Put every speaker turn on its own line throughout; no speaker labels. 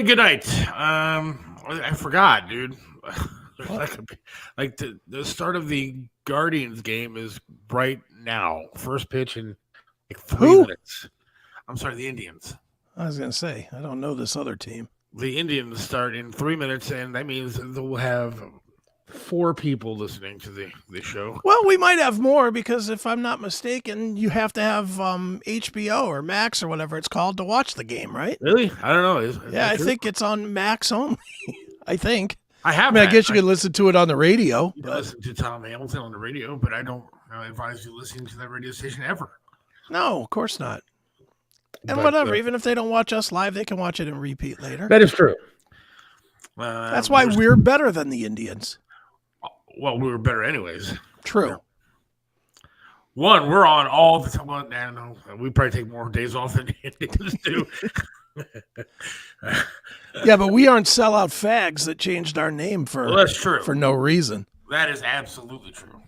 good night. I forgot, dude. Like the start of the Guardians game is right now. First pitch in like 3 minutes. I'm sorry, the Indians.
I was going to say, I don't know this other team.
The Indians start in 3 minutes, and that means they'll have 4 people listening to the show.
Well, we might have more because if I'm not mistaken, you have to have HBO or Max or whatever it's called to watch the game, right?
Really? I don't know. Is
I think it's on Max only. I think.
I
guess you could listen to it on the radio.
You can listen to Tom Hamilton on the radio, but I don't advise you listening to that radio station ever.
No, of course not. And whatever, even if they don't watch us live, they can watch it and repeat later.
That is true.
That's why we're better than the Indians.
Well, we were better anyways.
True.
One, we're on all the time. Well, no, we probably take more days off than the Indians do.
Yeah, but we aren't sellout fags that changed our name
that's true.
For no reason.
That is absolutely true.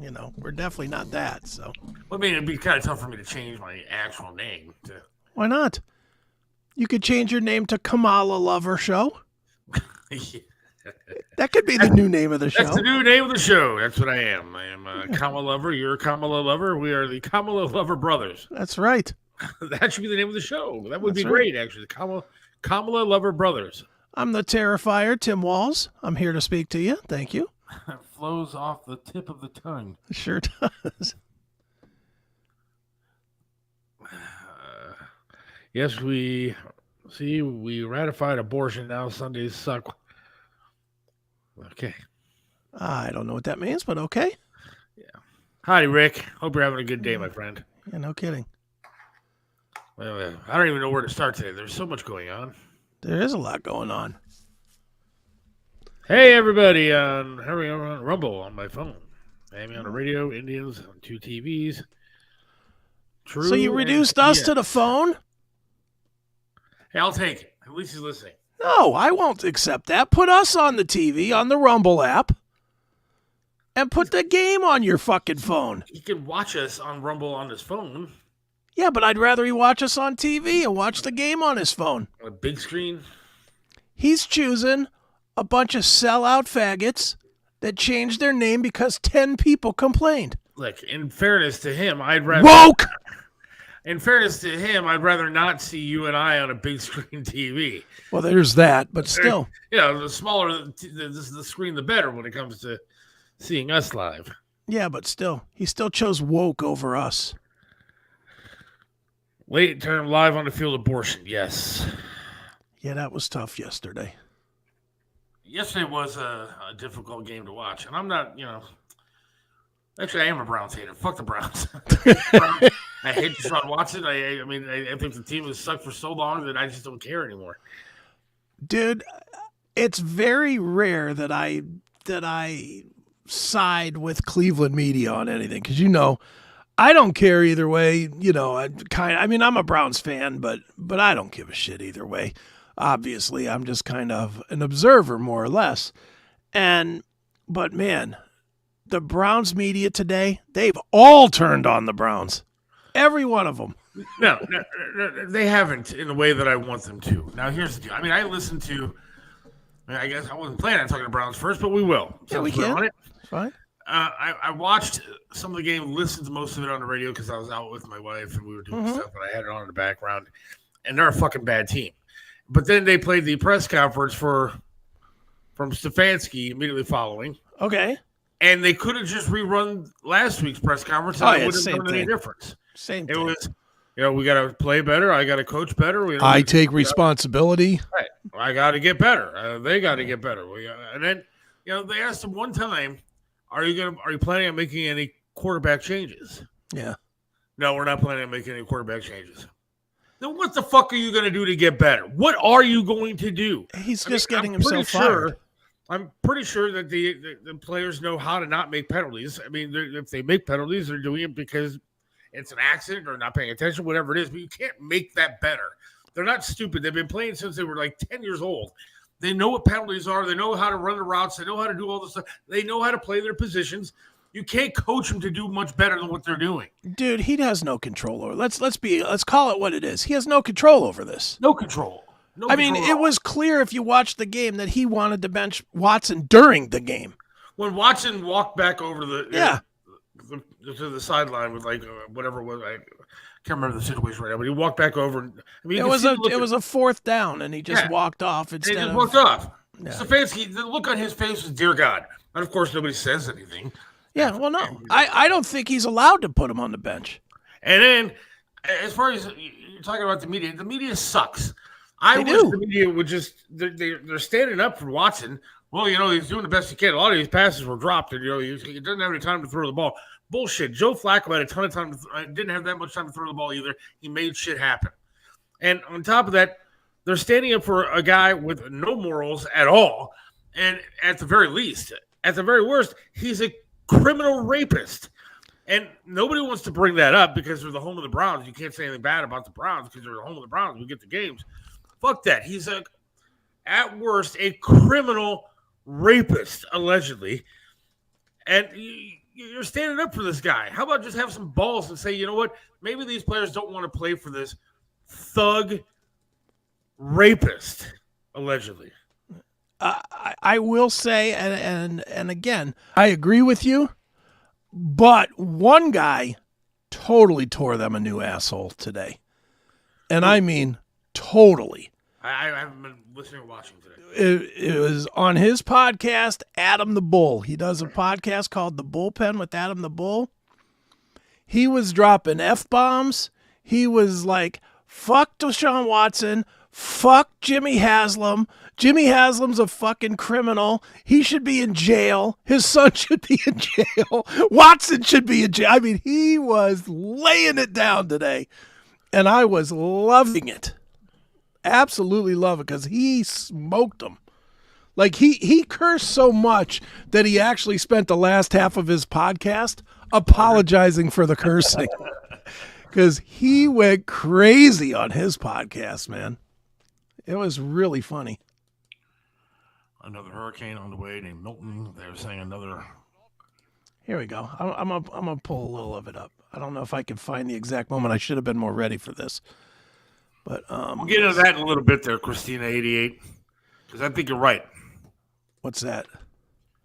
You know, we're definitely not that. So,
I mean, it'd be kind of tough for me to change my actual name.
Why not? You could change your name to Kamala Lover Show.
Yeah.
That could be the new name of the show.
That's the new name of the show. That's what I am. I am a Kamala Lover. You're a Kamala Lover. We are the Kamala Lover brothers.
That's right.
That should be the name of the show. That would be great, actually. The Kamala Lover brothers.
I'm the Terrifier, Tim Walls. I'm here to speak to you. Thank you.
It flows off the tip of the tongue.
It sure does.
Yes, we ratified abortion. Now Sundays suck. Okay.
I don't know what that means, but okay.
Yeah. Hi, Rick. Hope you're having a good day, my friend.
Yeah, no kidding.
Well, I don't even know where to start today. There's so much going on.
There is a lot going on.
Hey, everybody. On Rumble on my phone. Amy on the radio, Indians on 2 TVs. True.
So you reduced us to the phone?
Hey, I'll take it. At least he's listening.
No, I won't accept that. Put us on the TV, on the Rumble app, and put the game on your fucking phone.
He can watch us on Rumble on his phone.
Yeah, but I'd rather he watch us on TV and watch the game on his phone.
On a big screen?
He's choosing a bunch of sellout faggots that changed their name because 10 people complained.
Look, in fairness to him, I'd rather...
Woke!
In fairness to him, I'd rather not see you and I on a big screen TV.
Well, there's that, but still.
Yeah, the smaller the screen, the better when it comes to seeing us live.
Yeah, but still. He still chose woke over us.
Late term live on the field abortion, yes.
Yeah, that was tough yesterday.
Yesterday was a difficult game to watch. And I'm not, actually, I am a Browns hater. Fuck the Browns. I hate Deshaun Watson. I think the team has sucked for so long that I just don't care anymore.
Dude, it's very rare that I side with Cleveland media on anything because I don't care either way. I'm a Browns fan, but I don't give a shit either way. Obviously, I'm just kind of an observer more or less. But man, the Browns media today, they've all turned on the Browns. Every one of them.
No, they haven't in the way that I want them to. Now, here's the deal. I listened to, I guess I wasn't planning on talking to Browns first, but we will.
Yeah, we can. On it.
Fine. I watched some of the game, listened to most of it on the radio because I was out with my wife and we were doing stuff, and I had it on in the background. And they're a fucking bad team. But then they played the press conference from Stefanski immediately following.
Okay.
And they could have just rerun last week's press conference and it wouldn't have done any difference.
Same thing.
It was, we got to play better. I got to coach better.
I take responsibility.
Right. I got to get better. They got to get better. And then, they asked him one time, are you planning on making any quarterback changes?
Yeah.
No, we're not planning on making any quarterback changes. Then what the fuck are you going to do to get better? What are you going to do?
He's just getting himself fired.
I'm pretty sure that the players know how to not make penalties. If they make penalties, they're doing it because it's an accident or not paying attention, whatever it is. But you can't make that better. They're not stupid. They've been playing since they were like 10 years old. They know what penalties are. They know how to run the routes. They know how to do all this stuff. They know how to play their positions. You can't coach them to do much better than what they're doing.
Dude, he has no control over. Let's call it what it is. He has no control over this.
No control.
I mean, it was clear if you watched the game that he wanted to bench Watson during the game.
When Watson walked back over to the sideline with whatever it was, I can't remember the situation right now, but he walked back over. And, I mean,
it was a fourth down, and he just walked off instead.
He just walked off. Yeah. Stefanski, the look on his face was, dear God. And of course, nobody says anything.
Yeah, well, no, I don't think he's allowed to put him on the bench.
And then, as far as you're talking about the media sucks. I wish the media would just they're standing up for Watson. Well, he's doing the best he can. A lot of these passes were dropped, and he doesn't have any time to throw the ball. Bullshit. Joe Flacco had a ton of time. Didn't have that much time to throw the ball either. He made shit happen. And on top of that, they're standing up for a guy with no morals at all. And at the very least, at the very worst, he's a criminal rapist. And nobody wants to bring that up because they're the home of the Browns. You can't say anything bad about the Browns because they're the home of the Browns. We get the games. Fuck that. He's at worst, a criminal rapist, allegedly. And you're standing up for this guy. How about just have some balls and say, you know what? Maybe these players don't want to play for this thug rapist, allegedly.
I will say, and again, I agree with you, but one guy totally tore them a new asshole today. And I mean totally.
I haven't been listening or watching today.
It was on his podcast, Adam the Bull. He does a podcast called The Bullpen with Adam the Bull. He was dropping F-bombs. He was like, fuck Deshaun Watson. Fuck Jimmy Haslam. Jimmy Haslam's a fucking criminal. He should be in jail. His son should be in jail. Watson should be in jail. I mean, he was laying it down today. And I was loving it. Absolutely love it because he smoked them. Like he cursed so much that he actually spent the last half of his podcast apologizing for the cursing because he went crazy on his podcast, man. It was really funny.
Another hurricane on the way named Milton. They were saying another.
Here we go. I'm gonna pull a little of it up. I don't know if I can find the exact moment. I should have been more ready for this. But
we'll get into that in a little bit there, Christina 88, because I think you're right.
What's that?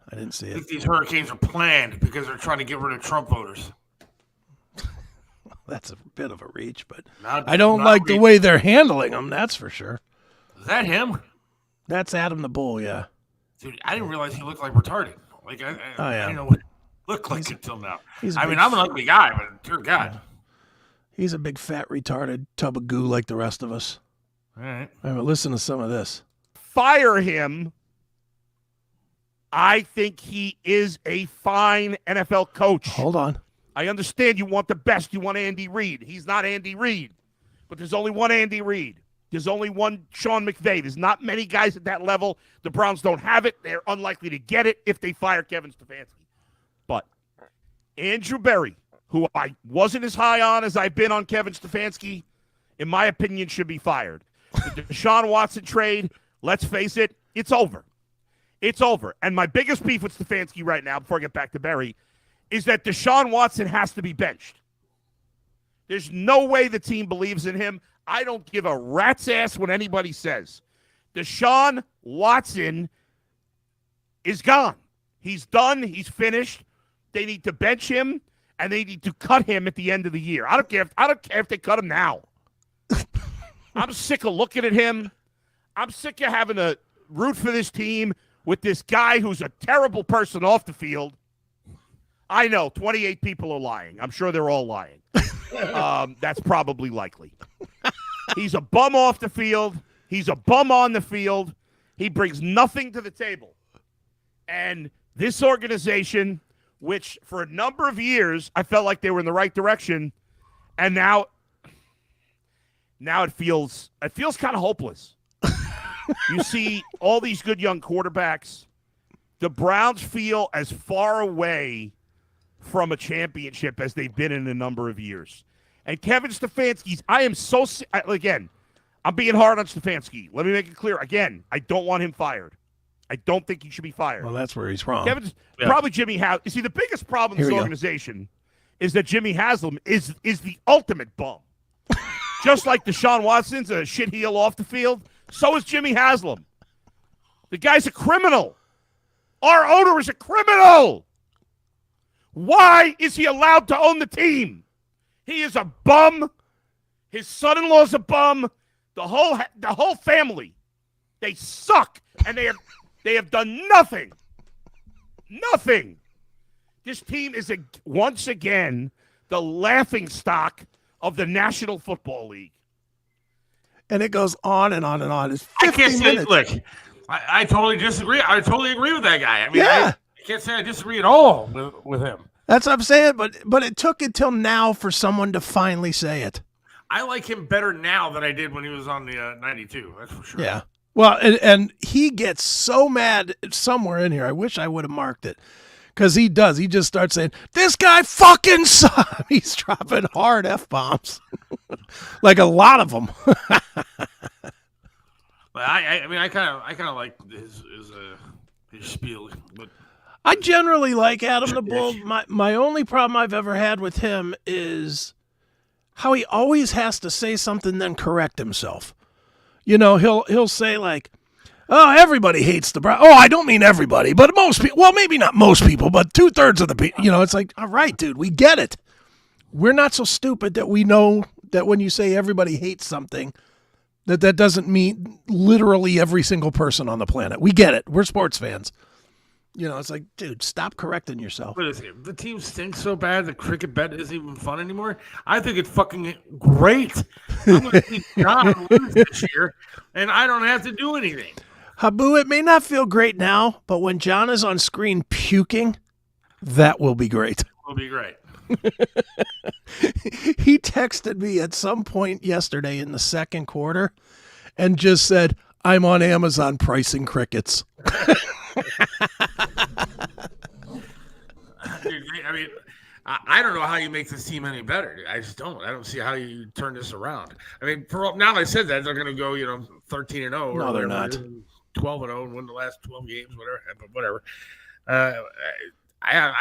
I didn't see it.
I think these hurricanes are planned because they're trying to get rid of Trump voters.
That's a bit of a reach, but I don't like the way they're handling them, that's for sure.
Is that him?
That's Adam the Bull, yeah.
Dude, I didn't realize he looked like retarded. Like I didn't know what he looked like until now. I'm an ugly guy, but dear God.
Yeah. He's a big, fat, retarded tub of goo like the rest of us.
All right.
Listen to some of this.
Fire him. I think he is a fine NFL coach.
Hold on.
I understand you want the best. You want Andy Reid. He's not Andy Reid. But there's only one Andy Reid. There's only one Sean McVay. There's not many guys at that level. The Browns don't have it. They're unlikely to get it if they fire Kevin Stefanski. But Andrew Berry, who I wasn't as high on as I've been on Kevin Stefanski, in my opinion, should be fired. The Deshaun Watson trade, let's face it, it's over. It's over. And my biggest beef with Stefanski right now, before I get back to Berry, is that Deshaun Watson has to be benched. There's no way the team believes in him. I don't give a rat's ass what anybody says. Deshaun Watson is gone. He's done. He's finished. They need to bench him, and they need to cut him at the end of the year. I don't care if they cut him now. I'm sick of looking at him. I'm sick of having to root for this team with this guy who's a terrible person off the field. I know 28 people are lying. I'm sure they're all lying. That's probably likely. He's a bum off the field. He's a bum on the field. He brings nothing to the table. And this organization, which for a number of years I felt like they were in the right direction, and now it feels kind of hopeless. You see all these good young quarterbacks. The Browns feel as far away from a championship as they've been in a number of years. And Kevin Stefanski's, again, I'm being hard on Stefanski. Let me make it clear. Again, I don't want him fired. I don't think he should be fired.
Well, that's where he's wrong.
Probably Jimmy Haslam. You see, the biggest problem in this organization is that Jimmy Haslam is the ultimate bum. Just like Deshaun Watson's a shitheel off the field, So is Jimmy Haslam. The guy's a criminal. Our owner is a criminal. Why is he allowed to own the team? He is a bum. His son-in-law is a bum. The whole family, they suck, and they have done nothing. Nothing. This team is once again the laughingstock of the National Football League.
And it goes on and on and on. It's 50
I can't say,
minutes.
look, I totally disagree. I totally agree with that guy. I mean,
Yeah.
I can't say I disagree at all with him.
That's what I'm saying, but it took until now for someone to finally say it.
I like him better now than I did when he was on the 92. That's for sure.
Yeah. Well, and he gets so mad somewhere in here. I wish I would have marked it. Because he does. He just starts saying, this guy fucking sucks. He's dropping hard F-bombs. Like a lot of them.
But I kind of like his spiel. But
I generally like Adam the Bull. My only problem I've ever had with him is how he always has to say something then correct himself. You know, he'll say like, oh, everybody hates the Browns. Oh, I don't mean everybody, but most people. Well, maybe not most people, but 2/3 of the people. You know, it's like, all right, dude, we get it. We're not so stupid that we know that when you say everybody hates something, that doesn't mean literally every single person on the planet. We get it. We're sports fans. You know, it's like, dude, stop correcting yourself.
what is it? The team stinks so bad the cricket bet isn't even fun anymore. I think it's fucking great. I'm going to see John lose this year, and I don't have to do anything.
Habu, it may not feel great now, but when John is on screen puking, that will be great.
It'll be great.
He texted me at some point yesterday in the second quarter and just said, I'm on Amazon pricing crickets.
I mean, I don't know how you make this team any better. I just don't. I don't see how you turn this around. I mean, now I said that they're going to go, 13-0.
No, they're not.
12-0 and win the last 12 games, whatever. I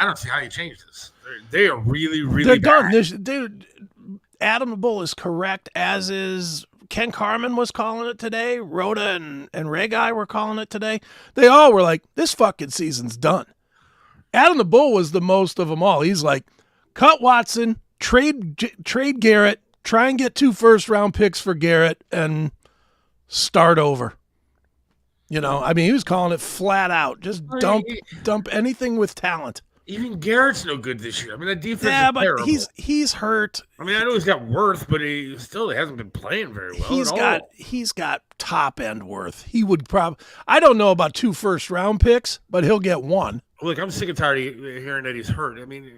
don't see how you change this. They are really, really
They're
bad.
done. Dude, Adam the Bull is correct, as is Ken Carman was calling it today. Rhoda and Ray Guy were calling it today. They all were like, this fucking season's done. Adam the Bull was the most of them all. He's like, cut Watson, trade Garrett, try and get 2 first-round picks for Garrett, and start over. You know, I mean, he was calling it flat out. Just dump anything with talent.
Even Garrett's no good this year. I mean, that defense
Yeah,
is
but
terrible.
he's hurt.
I mean, I know he's got worth, but he still hasn't been playing very well.
He's got top end worth. He would probably. I don't know about 2 first-round picks, but he'll get 1.
Look, I'm sick and tired of hearing that he's hurt. I mean,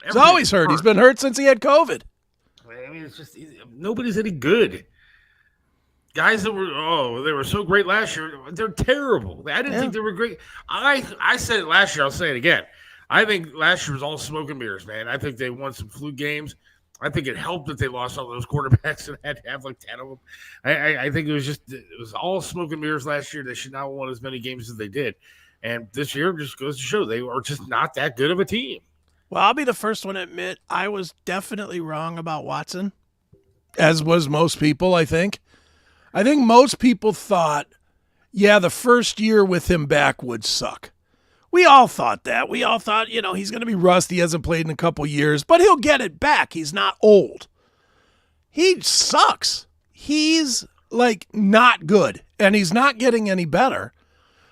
He's always hurt. He's been hurt since he had COVID.
I mean, it's just nobody's any good. Guys that they were so great last year, they're terrible. I didn't think they were great. I said it last year. I'll say it again. I think last year was all smoke and mirrors, man. I think they won some fluke games. I think it helped that they lost all those quarterbacks and had to have like 10 of them. I think it was all smoke and mirrors last year. They should not have won as many games as they did. And this year just goes to show they are just not that good of a team.
Well, I'll be the first one to admit I was definitely wrong about Watson, as was most people, I think. I think most people thought, the first year with him back would suck. We all thought that. We all thought, he's going to be rusty. He hasn't played in a couple years, but he'll get it back. He's not old. He sucks. He's, not good, and he's not getting any better.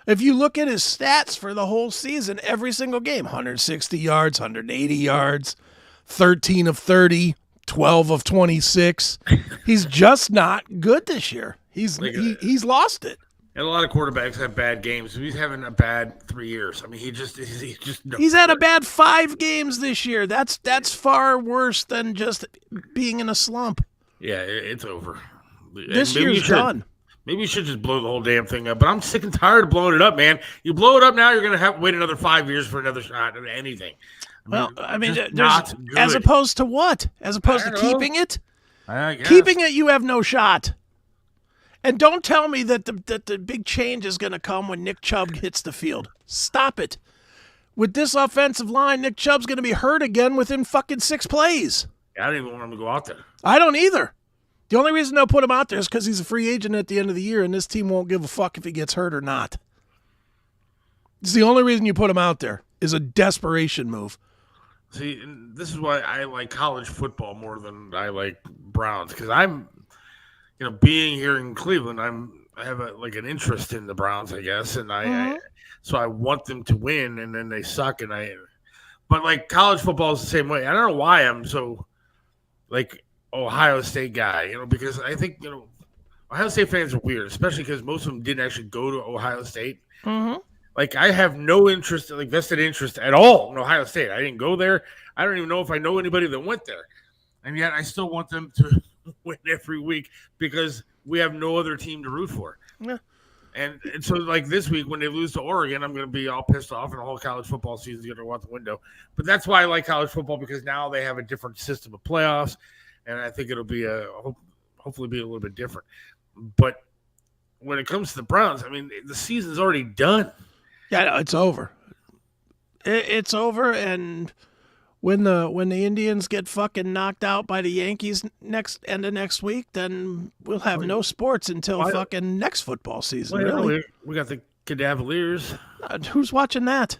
If you look at his stats for the whole season, every single game, 160 yards, 180 yards, 13 of 30, 12 of 26. He's just not good this year. He's lost it.
And a lot of quarterbacks have bad games. He's having a bad 3 years. I mean,
he's had a bad 5 games this year. That's far worse than just being in a slump.
Yeah, it's over.
This year's done.
Maybe you should just blow the whole damn thing up. But I'm sick and tired of blowing it up, man. You blow it up now, you're going to have to wait another 5 years for another shot at anything.
As opposed to what? As opposed to keeping it?
I guess.
Keeping it, you have no shot. And don't tell me that the big change is going to come when Nick Chubb hits the field. Stop it. With this offensive line, Nick Chubb's going to be hurt again within fucking 6 plays.
I don't even want him to go out there.
I don't either. The only reason they'll put him out there is because he's a free agent at the end of the year, and this team won't give a fuck if he gets hurt or not. It's the only reason you put him out there is a desperation move.
See, and this is why I like college football more than I like Browns, because I'm, being here in Cleveland, I have an interest in the Browns, I guess, and so I want them to win, and then they suck, but like college football is the same way. I don't know why I'm so like Ohio State guy, because I think Ohio State fans are weird, especially because most of them didn't actually go to Ohio State.
Mm-hmm.
Like, I have no interest, vested interest at all in Ohio State. I didn't go there. I don't even know if I know anybody that went there. And yet I still want them to win every week because we have no other team to root for.
Yeah.
And so, like, this week when they lose to Oregon, I'm going to be all pissed off, and the whole college football season is going to go out the window. But that's why I like college football, because now they have a different system of playoffs, and I think it'll be hopefully be a little bit different. But when it comes to the Browns, I mean, the season's already done.
Yeah, it's over. It's over, and when the Indians get fucking knocked out by the Yankees end of next week, then we'll have no sports until fucking next football season. Really,
we got the Cavaliers.
Who's watching that?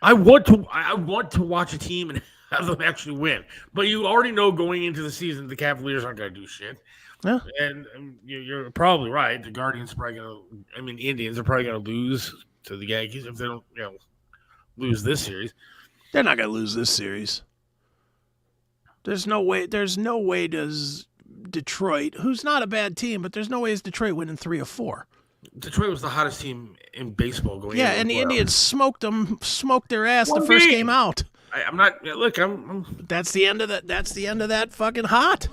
I want to watch a team and have them actually win, but you already know going into the season the Cavaliers aren't going to do shit.
Yeah.
And you're probably right. The Indians are probably going to lose to the Yankees if they don't, lose this series.
They're not going to lose this series. There's no way does Detroit, who's not a bad team, but there's no way is Detroit winning 3 or 4.
Detroit was the hottest team in baseball going.
Yeah, and the Indians smoked their ass the first game out.
I'm not. Look, I'm.
That's the end of that. That's the end of that fucking hot.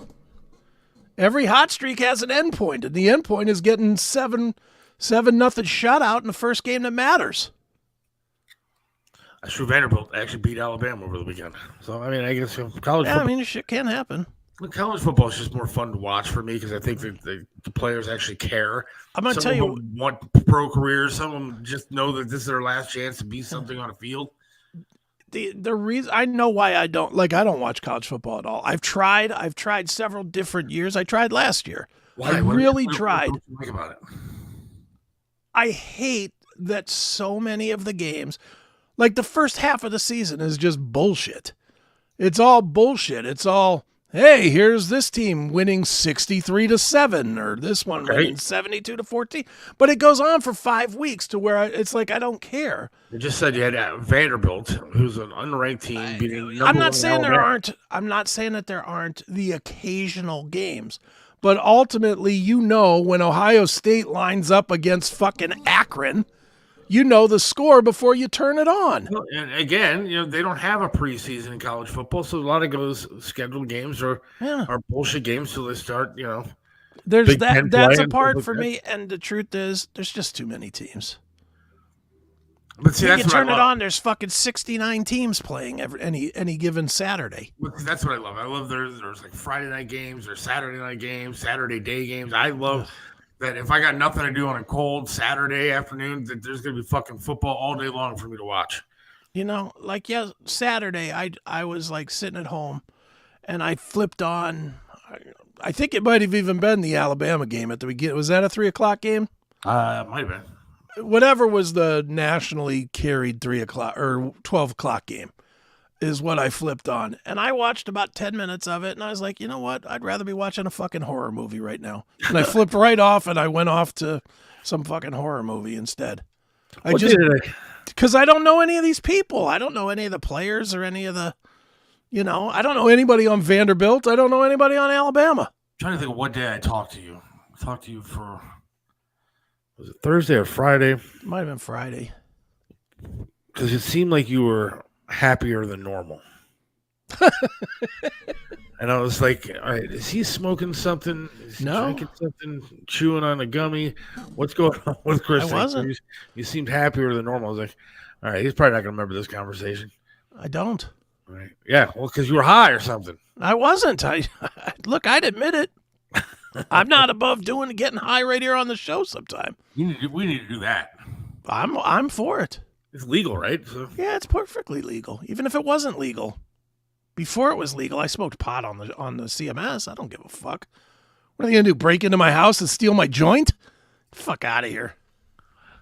Every hot streak has an end point, and the end point is getting 7-0 shutout in the first game that matters.
True, Vanderbilt actually beat Alabama over the weekend. So, I mean, I guess college football.
I mean, shit can happen.
Look, college football is just more fun to watch for me because I think that the players actually care.
I'm going to tell
Some
you.
of them want pro careers. Some of them just know that this is their last chance to be something on a field.
The reason I know why I don't watch college football at all. I've tried several different years. I tried last year.
Why?
I really tried.
What do you think about it?
I hate that so many of the games, like the first half of the season, is just bullshit. It's all bullshit. It's all, hey, here's this team winning 63-7, or this one winning 72-14. But it goes on for 5 weeks to where it's like I don't care.
You just said you had Vanderbilt, who's an unranked team, beating.
I'm not saying that there aren't the occasional games, but ultimately, when Ohio State lines up against fucking Akron, you know the score before you turn it on.
And again, they don't have a preseason in college football, so a lot of those scheduled games are bullshit games till they start.
There's that's a part for me, and the truth is, there's just too many teams.
But see,
you turn it on. There's fucking 69 teams playing any given Saturday.
That's what I love. I love there's like Friday night games or Saturday night games, Saturday day games. I love that if I got nothing to do on a cold Saturday afternoon, that there's gonna be fucking football all day long for me to watch.
Saturday I was like sitting at home, and I flipped on. I think it might have even been the Alabama game at the beginning. Was that a 3:00 game?
Might have been.
Whatever was the nationally carried 3:00 or 12:00 game is what I flipped on. And I watched about 10 minutes of it, and I was like, you know what? I'd rather be watching a fucking horror movie right now. And I flipped right off, and I went off to some fucking horror movie instead. Because I don't know any of these people. I don't know any of the players or any of the, I don't know anybody on Vanderbilt. I don't know anybody on Alabama.
I'm trying to think of what day I talked to you. I talked to you for... Was it Thursday or Friday?
Might have been Friday.
Because it seemed like you were happier than normal. And I was like, all right, is he smoking something? Is he drinking something? Chewing on a gummy? What's going on with Chris?
I wasn't.
You seemed happier than normal. I was like, all right, he's probably not going to remember this conversation.
I don't.
All right. Yeah, well, because you were high or something.
I wasn't. Look, I'd admit it. I'm not above getting high right here on the show sometime.
We need to do that.
I'm for it.
It's legal, right? So.
Yeah, it's perfectly legal. Even if it wasn't legal, Before it was legal, I smoked pot on the CMS. I don't give a fuck. What are they gonna do? Break into my house and steal my joint? Fuck out of here.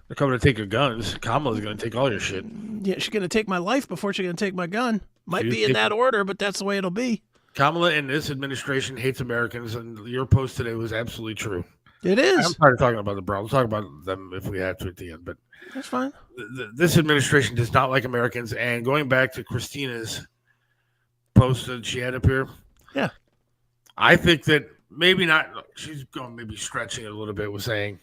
They're coming to take your guns. Kamala's going to take all your shit.
Yeah, she's gonna take my life before she's gonna take my gun. Might be in that order, but that's the way it'll be.
Kamala and this administration hates Americans, and your post today was absolutely true.
It is.
I'm tired of talking about the Browns. We'll talk about them if we have to at the end, but
That's fine.
This administration does not like Americans. And going back to Christina's post that she had up here,
yeah,
I think that maybe not. She's going maybe stretching it a little bit with saying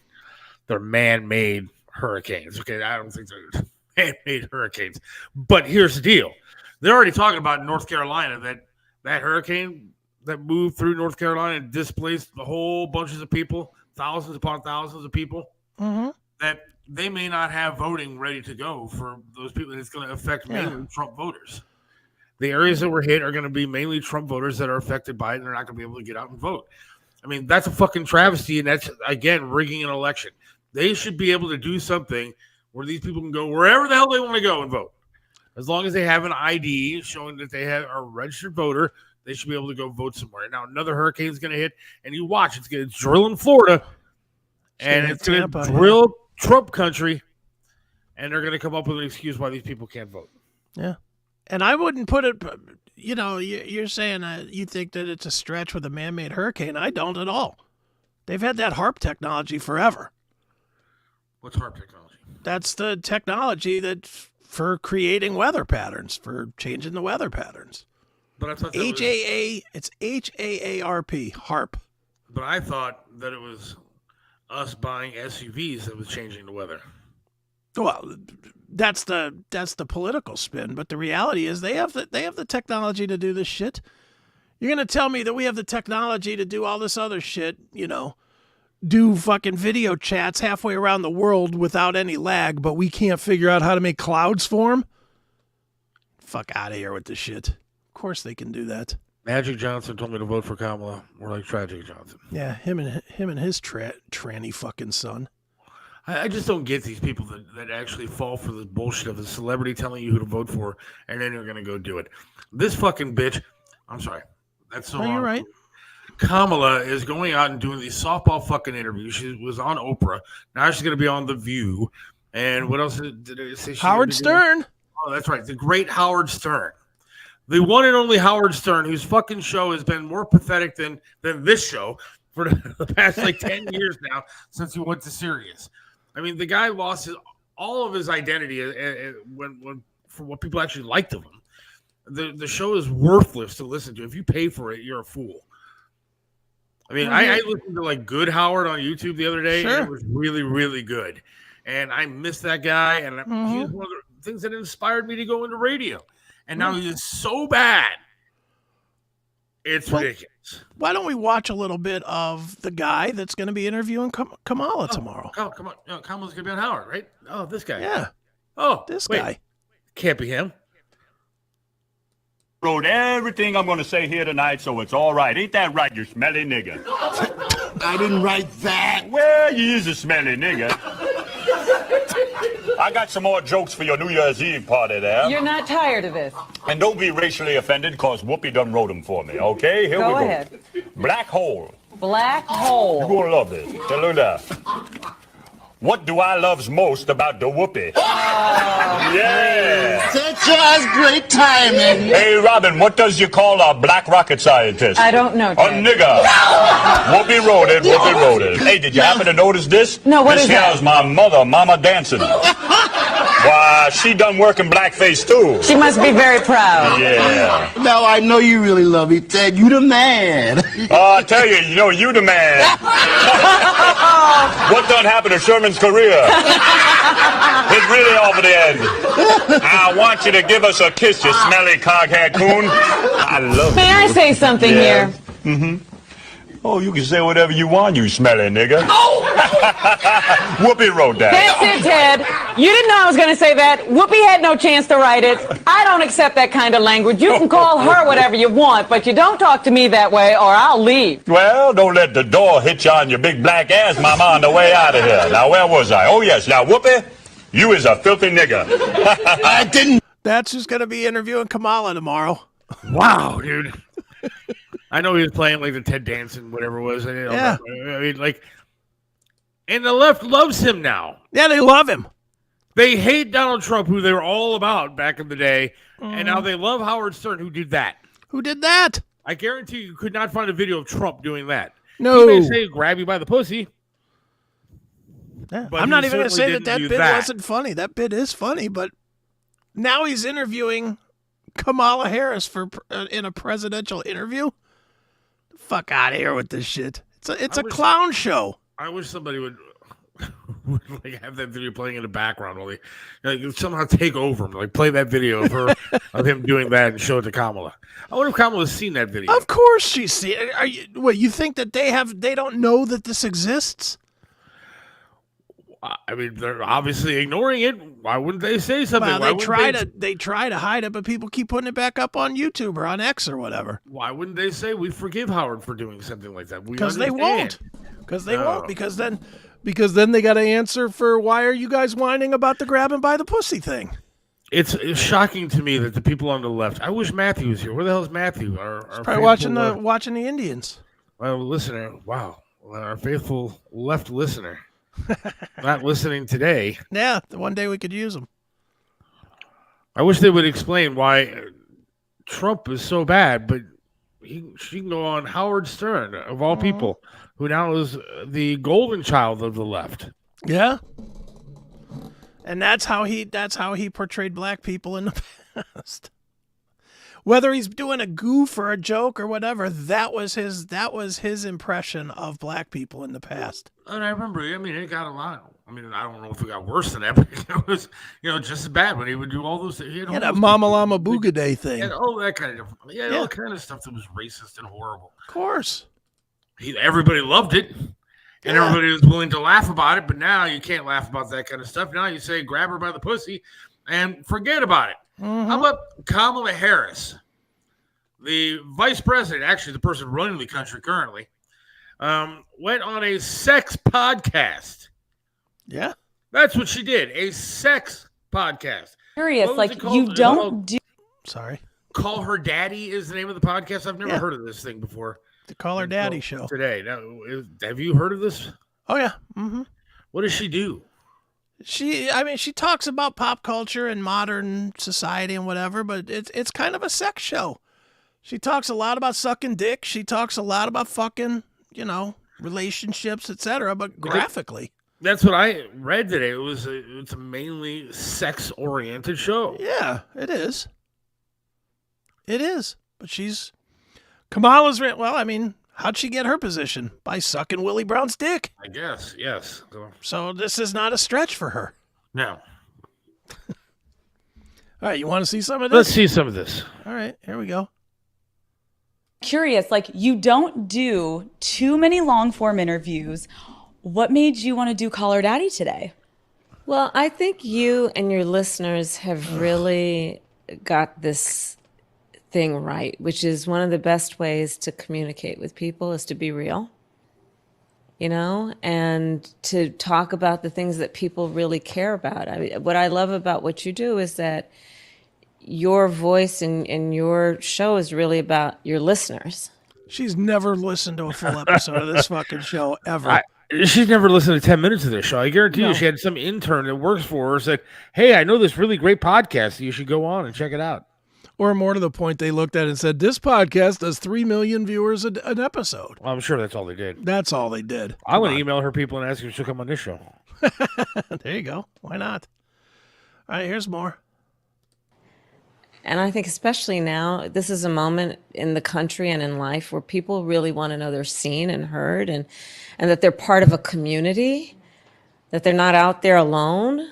they're man-made hurricanes. Okay, I don't think they're man-made hurricanes. But here's the deal: they're already talking about in North Carolina that hurricane that moved through North Carolina and displaced a whole bunches of people, thousands upon thousands of people.
Mm-hmm.
That they may not have voting ready to go for those people. It's going to affect mainly Trump voters. The areas that were hit are going to be mainly Trump voters that are affected by it, and they're not going to be able to get out and vote. I mean, that's a fucking travesty, and that's, again, rigging an election. They should be able to do something where these people can go wherever the hell they want to go and vote. As long as they have an ID showing that they are a registered voter, they should be able to go vote somewhere. Now, another hurricane is going to hit, and you watch. It's going to drill in Florida, and it's going to drill Trump country, and they're going to come up with an excuse why these people can't vote.
Yeah. And I wouldn't put it, you know, you're saying you think that it's a stretch with a man-made hurricane. I don't at all. They've had that HARP technology forever.
What's HARP technology? That's
the technology that for creating weather patterns, for changing the weather patterns.
But I thought
it's HAARP, HARP.
But I thought that it was us buying SUVs that was changing the weather.
Well, that's the political spin, but the reality is they have the technology to do this shit. You're gonna tell me that we have the technology to do all this other shit, you know, do fucking video chats halfway around the world without any lag, but we can't figure out how to make clouds form? Fuck out of here with this shit. Of course they can do that.
Magic Johnson told me to vote for Kamala. We're like Tragic Johnson.
Yeah, him and his tranny fucking son.
I just don't get these people that actually fall for the bullshit of a celebrity telling you who to vote for, and then you're going to go do it. This fucking bitch, I'm sorry. That's so
you're right.
Kamala is going out and doing these softball fucking interviews. She was on Oprah. Now she's going to be on The View. And what else did I say?
Howard Stern.
Oh, that's right. The great Howard Stern. The one and only Howard Stern, whose fucking show has been more pathetic than this show for the past like 10 years now since he went to Sirius. I mean, the guy lost all of his identity when for what people actually liked of him. The show is worthless to listen to. If you pay for it, you're a fool. I mean, I listened to like Good Howard on YouTube the other day, and it was really, really good. And I miss that guy, and he's one of the things that inspired me to go into radio. And now he is so bad. It's ridiculous.
Why don't we watch a little bit of the guy that's going to be interviewing Kamala tomorrow?
Come on. No, Kamala's going to be on Howard, right? Oh, this guy.
Yeah.
Oh,
this guy.
Can't be him.
Wrote everything I'm going to say here tonight, so it's all right. Ain't that right, you smelly nigga?
I didn't write that.
Well, you is a smelly nigga. I got some more jokes for your New Year's Eve party there.
You're not tired of this.
And don't be racially offended, because Whoopi done wrote them for me, okay? Here we go.
Go ahead.
Black hole.
Black hole.
You're going to love this. Look at that. What do I loves most about the Whoopi? Yeah.
Such a great timing.
Hey, Robin, what does you call a black rocket scientist?
I don't know,
A
Ted.
nigga. Whoopi wrote it. Whoopi wrote it. Hey, did you happen to notice this?
No, what is that?
This here's my mother, Mama Dancing. Why, she done working blackface, too.
She must be very proud.
Yeah.
Now I know you really love me, Ted. You the man.
I tell you, you the man. What done happened to Sherman's career? It's really over the end. I want you to give us a kiss, you smelly coghead coon. I love
May
you.
I say something here?
Mm-hmm. Oh, you can say whatever you want, you smelly nigga. Whoopi wrote that.
That's it, Ted. You didn't know I was going to say that. Whoopi had no chance to write it. I don't accept that kind of language. You can call her whatever you want, but you don't talk to me that way or I'll leave.
Well, don't let the door hit you on your big black ass, mama, on the way out of here. Now, where was I? Oh, yes. Now, Whoopi, you is a filthy nigga.
I didn't.
That's who's going to be interviewing Kamala tomorrow.
Wow, dude. I know he was playing like the Ted Danson, whatever it was.
Yeah.
I mean, like, and the left loves him now.
Yeah, they love him.
They hate Donald Trump, who they were all about back in the day, and now they love Howard Stern, who did that.
Who did that?
I guarantee you could not find a video of Trump doing that.
No.
He may say grab you by the pussy.
Yeah.
But
I'm
he
not even going to
certainly
say that
didn't
bit
do that.
wasn't funny. That bit is funny, but now he's interviewing Kamala Harris in a presidential interview. Fuck out of here with this shit. It's a clown show.
I wish somebody would like have that video playing in the background while they somehow take over him, like play that video of her of him doing that and show it to Kamala. I wonder if Kamala's seen that video.
Of course she's seen it. You think that they don't know that this exists?
I mean, they're obviously ignoring it. Why wouldn't they say something?
Well, they try to hide it, but people keep putting it back up on YouTube or on X or whatever.
Why wouldn't they say we forgive Howard for doing something like that?
Because they won't. Because they won't. Because then they got to answer for why are you guys whining about the grab and by the pussy thing?
It's shocking to me that the people on the left. I wish Matthew was here. Where the hell is Matthew? Our
probably watching the Indians.
Well, listener. Wow, our faithful left listener. Not listening today.
Yeah, one day we could use them.
I wish they would explain why Trump is so bad, but she can go on Howard Stern, of all people, who now is the golden child of the left.
Yeah. And that's how he portrayed black people in the past. Whether he's doing a goof or a joke or whatever, that was his impression of black people in the past.
And I remember, it got a lot. I don't know if it got worse than that, but it was, just as bad when he would do all those things.
Yeah, that Mama Llama Boogaday thing.
And all that kind of, all kind of stuff that was racist and horrible.
Of course.
Everybody loved it, and everybody was willing to laugh about it, but now you can't laugh about that kind of stuff. Now you say, grab her by the pussy, and forget about it. How about Kamala Harris, the vice president, actually the person running the country currently, went on a sex podcast.
Yeah.
That's what she did, a sex podcast.
Curious, like you don't do.
Sorry.
Call Her Daddy is the name of the podcast. I've never heard of this thing before.
The Call Her Daddy show.
Today. Now, have you heard of this?
Oh, yeah. Mm-hmm.
What does she do?
She talks about pop culture and modern society and whatever, but it's kind of a sex show. She talks a lot about sucking dick. She talks a lot about fucking, relationships, etc., but graphically.
That's what I read today. It's a mainly sex-oriented show.
Yeah, it is. It is. But Kamala's, how'd she get her position? By sucking Willie Brown's dick.
I guess, yes.
So this is not a stretch for her.
No.
All right, you want to see some of this?
Let's see some of this.
All right, here we go.
Curious, like you don't do too many long form interviews. What made you want to do Call Her Daddy today?
Well, I think you and your listeners have really got this thing right, which is one of the best ways to communicate with people is to be real, and to talk about the things that people really care about. What I love about what you do is that your voice and your show is really about your listeners.
She's never listened to a full episode of this fucking show ever.
She's never listened to 10 minutes of this show. I guarantee you she had some intern that works for her said, hey, I know this really great podcast. You should go on and check it out.
Or more to the point, they looked at it and said, this podcast does 3 million viewers an episode.
Well, I'm sure that's all they did.
That's all they did.
I want to email her people and ask her if she'll come on this show.
There you go. Why not? All right, here's more.
And I think especially now, this is a moment in the country and in life where people really want to know they're seen and heard and that they're part of a community, that they're not out there alone.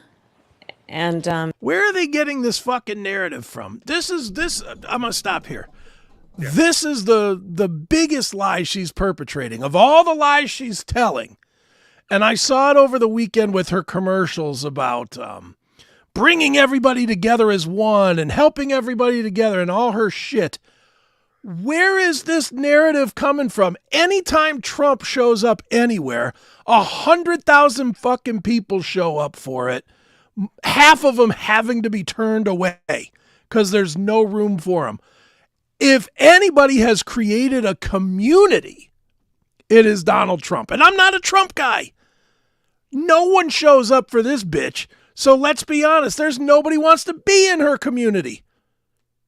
And
where are they getting this fucking narrative from? I'm going to stop here. Yeah. This is the biggest lie she's perpetrating of all the lies she's telling. And I saw it over the weekend with her commercials about bringing everybody together as one and helping everybody together and all her shit. Where is this narrative coming from? Anytime Trump shows up anywhere, 100,000 fucking people show up for it. Half of them having to be turned away because there's no room for them. If anybody has created a community, it is Donald Trump. And I'm not a Trump guy. No one shows up for this bitch. So let's be honest. There's nobody wants to be in her community.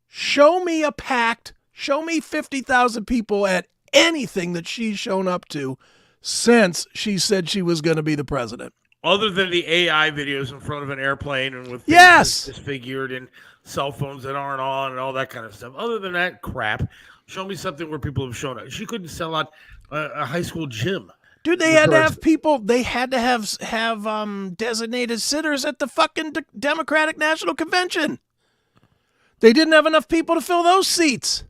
Show me a packed, show me 50,000 people at anything that she's shown up to since she said she was going to be the president.
Other than the AI videos in front of an airplane and with
Yes,
disfigured and cell phones that aren't on and all that kind of stuff. Other than that crap, show me something where people have shown up. She couldn't sell out a high school gym.
dude, they had to have people. They had to have designated sitters at the fucking Democratic National Convention. They didn't have enough people to fill those seats.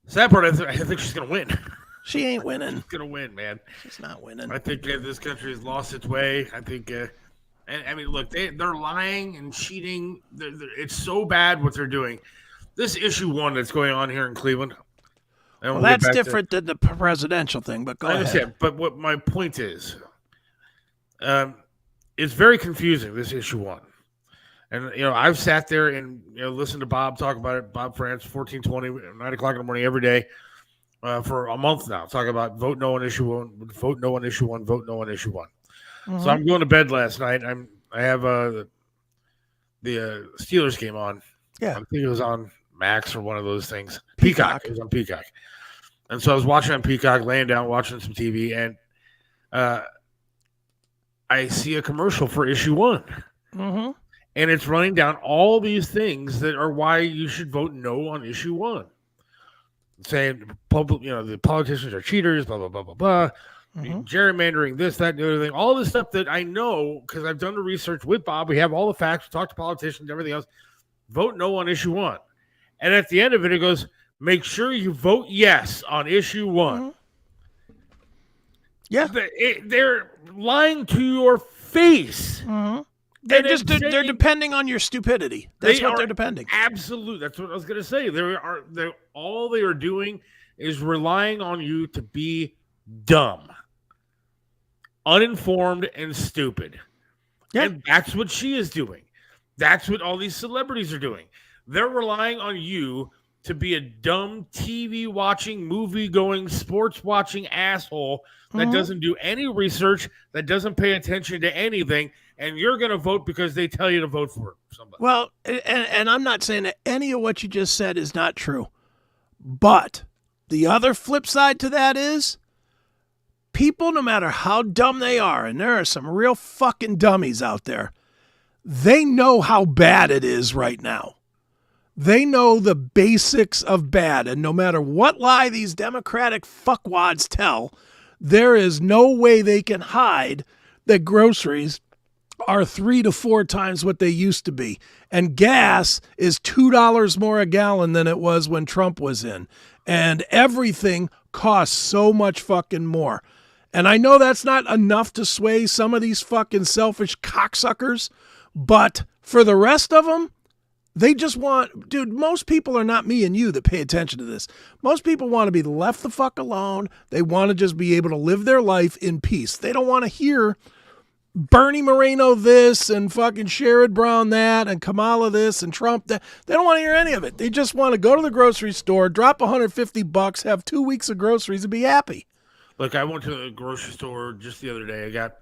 Sad part, I think she's gonna win.
She ain't winning.
She's gonna win, man.
She's not winning.
I think this country has lost its way. I think, and I mean, look, they're lying and cheating. It's so bad what they're doing. This issue 1 that's going on here in Cleveland.
Well, that's different than the presidential thing, but go ahead.
But what my point is, it's very confusing, this issue 1. And, I've sat there and, listened to Bob talk about it, Bob France, 1420, 9 o'clock in the morning every day for a month now, talking about vote no on issue 1, vote no on issue 1, vote no on issue 1. Mm-hmm. So I'm going to bed last night. I have the Steelers game on.
Yeah.
I think it was on Max or one of those things. Peacock. It was on Peacock. And so I was watching on Peacock, laying down, watching some TV, and I see a commercial for issue 1.
Mm-hmm.
And it's running down all these things that are why you should vote no on issue 1. Saying the politicians are cheaters, blah, blah, blah, blah, blah. Mm-hmm. Gerrymandering, this, that, and the other thing. All this stuff that I know because I've done the research with Bob. We have all the facts. We talk to politicians, everything else. Vote no on issue 1. And at the end of it, it goes, make sure you vote yes on issue 1.
Mm-hmm. Yeah.
They're lying to your face.
Mm-hmm. They're depending on your stupidity. That's what they're depending.
Absolutely. That's what I was going to say. All they are doing is relying on you to be dumb, uninformed, and stupid. Yeah. And that's what she is doing. That's what all these celebrities are doing. They're relying on you to be a dumb TV watching, movie going, sports watching asshole that doesn't do any research, that doesn't pay attention to anything, and you're going to vote because they tell you to vote for somebody.
Well, and I'm not saying that any of what you just said is not true, but the other flip side to that is people, no matter how dumb they are, and there are some real fucking dummies out there, they know how bad it is right now. They know the basics of bad, and no matter what lie these Democratic fuckwads tell, there is no way they can hide that groceries are 3 to 4 times what they used to be. And gas is $2 more a gallon than it was when Trump was in. And everything costs so much fucking more. And I know that's not enough to sway some of these fucking selfish cocksuckers, but for the rest of them, they just want, dude, most people are not me and you that pay attention to this. Most people want to be left the fuck alone. They want to just be able to live their life in peace. They don't want to hear Bernie Moreno this and fucking Sherrod Brown that and Kamala this and Trump that. They don't want to hear any of it. They just want to go to the grocery store, drop $150, have 2 weeks of groceries and be happy.
Look, I went to the grocery store just the other day. I got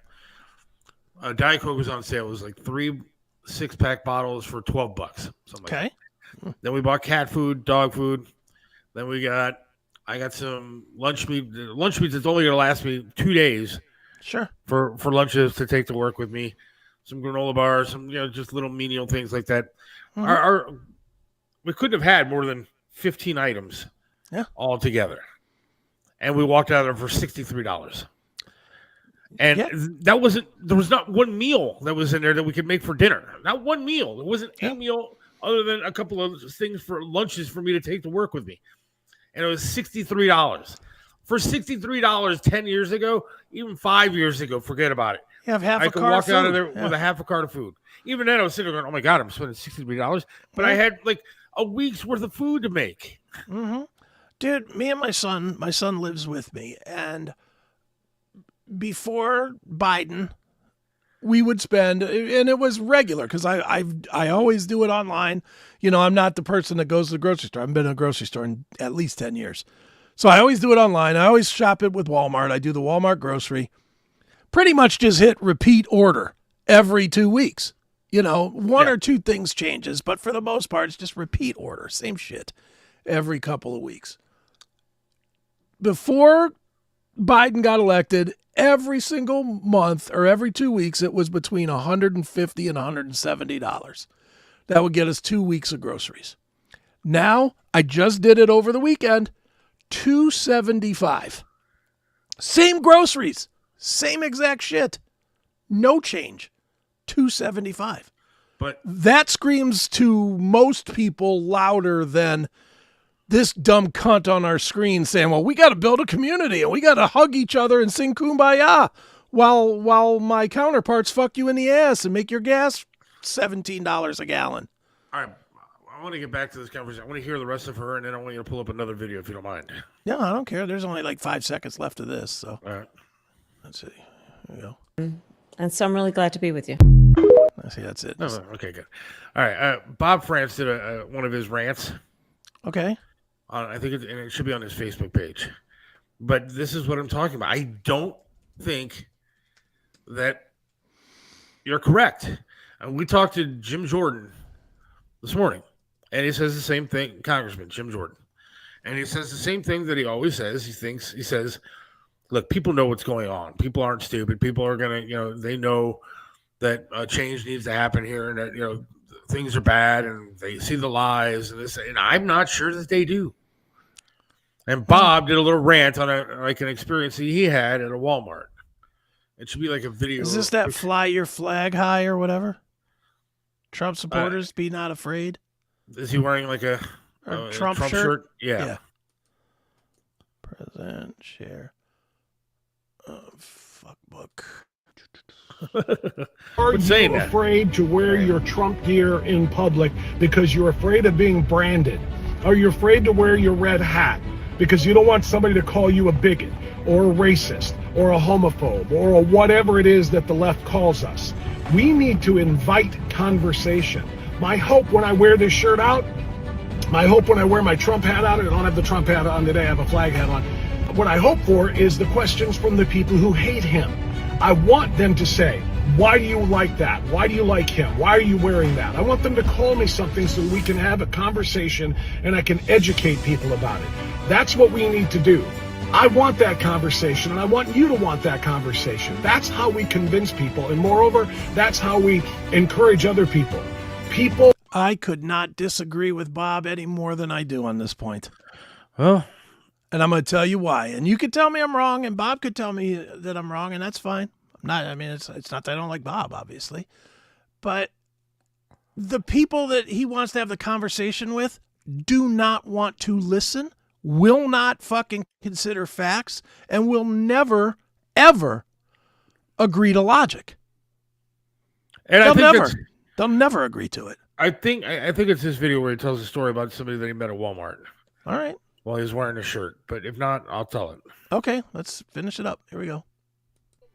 Diet Coke was on sale. It was like 3 6-pack bottles for $12, something like that. Then we bought cat food, dog food. Then I got some lunch meat. Lunch meat that's only going to last me 2 days.
Sure.
For lunches to take to work with me. Some granola bars, some just little menial things like that. Mm-hmm. We couldn't have had more than 15 items all together. And we walked out of there for $63. And there was not one meal that was in there that we could make for dinner. Not one meal. There wasn't a meal other than a couple of things for lunches for me to take to work with me. And it was $63. For $63 10 years ago, even 5 years ago, forget about it.
You have half
I
a
could
cart
walk
of
out of
food.
there with a half a cart of food. Even then, I was sitting there going, oh my God, I'm spending $63. But I had like a week's worth of food to make.
Mm-hmm. Dude, me and my son lives with me. And before Biden we would spend, and it was regular because I always do it online. You know, I'm not the person that goes to the grocery store. I haven't been in a grocery store in at least 10 years. So I always do it online. I always shop it with Walmart. I do the Walmart grocery. Pretty much just hit repeat order every 2 weeks. You know, one or two things changes, but for the most part, it's just repeat order. Same shit every couple of weeks. Before Biden got elected, every single month or every 2 weeks, it was between $150 and $170. That would get us 2 weeks of groceries. Now, I just did it over the weekend, $275. Same groceries, same exact shit. No change. $275.
But
that screams to most people louder than this dumb cunt on our screen saying, well, we got to build a community and we got to hug each other and sing Kumbaya while my counterparts fuck you in the ass and make your gas $17 a gallon.
All right. I want to get back to this conversation. I want to hear the rest of her, and then I want you to pull up another video if you don't mind.
No, I don't care. There's only like 5 seconds left of this. So
all right.
Let's see. There you
go. And so I'm really glad to be with you.
I see. That's it.
No, okay, good. All right. Bob France did one of his rants.
Okay.
I think it should be on his Facebook page. But this is what I'm talking about. I don't think that you're correct. And we talked to Jim Jordan this morning, and he says the same thing, Congressman Jim Jordan. And he says the same thing that he always says. He says, look, people know what's going on. People aren't stupid. People are going to, they know that change needs to happen here and that, things are bad and they see the lies and this, and I'm not sure that they do. And Bob did a little rant on an experience that he had at a Walmart. It should be like a video.
Is this that fly your flag high or whatever? Trump supporters be not afraid.
Is he wearing like a
Trump shirt?
Yeah.
Present share. Fuck book.
Are you afraid to wear your Trump gear in public because you're afraid of being branded? Are you afraid to wear your red hat because you don't want somebody to call you a bigot or a racist or a homophobe or whatever it is that the left calls us? We need to invite conversation. My hope when I wear this shirt out, my hope when I wear my Trump hat out, I don't have the Trump hat on today, I have a flag hat on. What I hope for is the questions from the people who hate him. I want them to say, why do you like that? Why do you like him? Why are you wearing that? I want them to call me something so we can have a conversation and I can educate people about it. That's what we need to do. I want that conversation, and I want you to want that conversation. That's how we convince people. And moreover, that's how we encourage other people.
I could not disagree with Bob any more than I do on this point.
Well,
and I'm going to tell you why. And you could tell me I'm wrong, and Bob could tell me that I'm wrong, and that's fine. It's not that I don't like Bob, obviously. But the people that he wants to have the conversation with do not want to listen, will not fucking consider facts, and will never, ever agree to logic.
And
they'll never agree to it.
I think it's this video where he tells a story about somebody that he met at Walmart.
All right.
While he was wearing a shirt. But if not, I'll tell it.
Okay, let's finish it up. Here we go.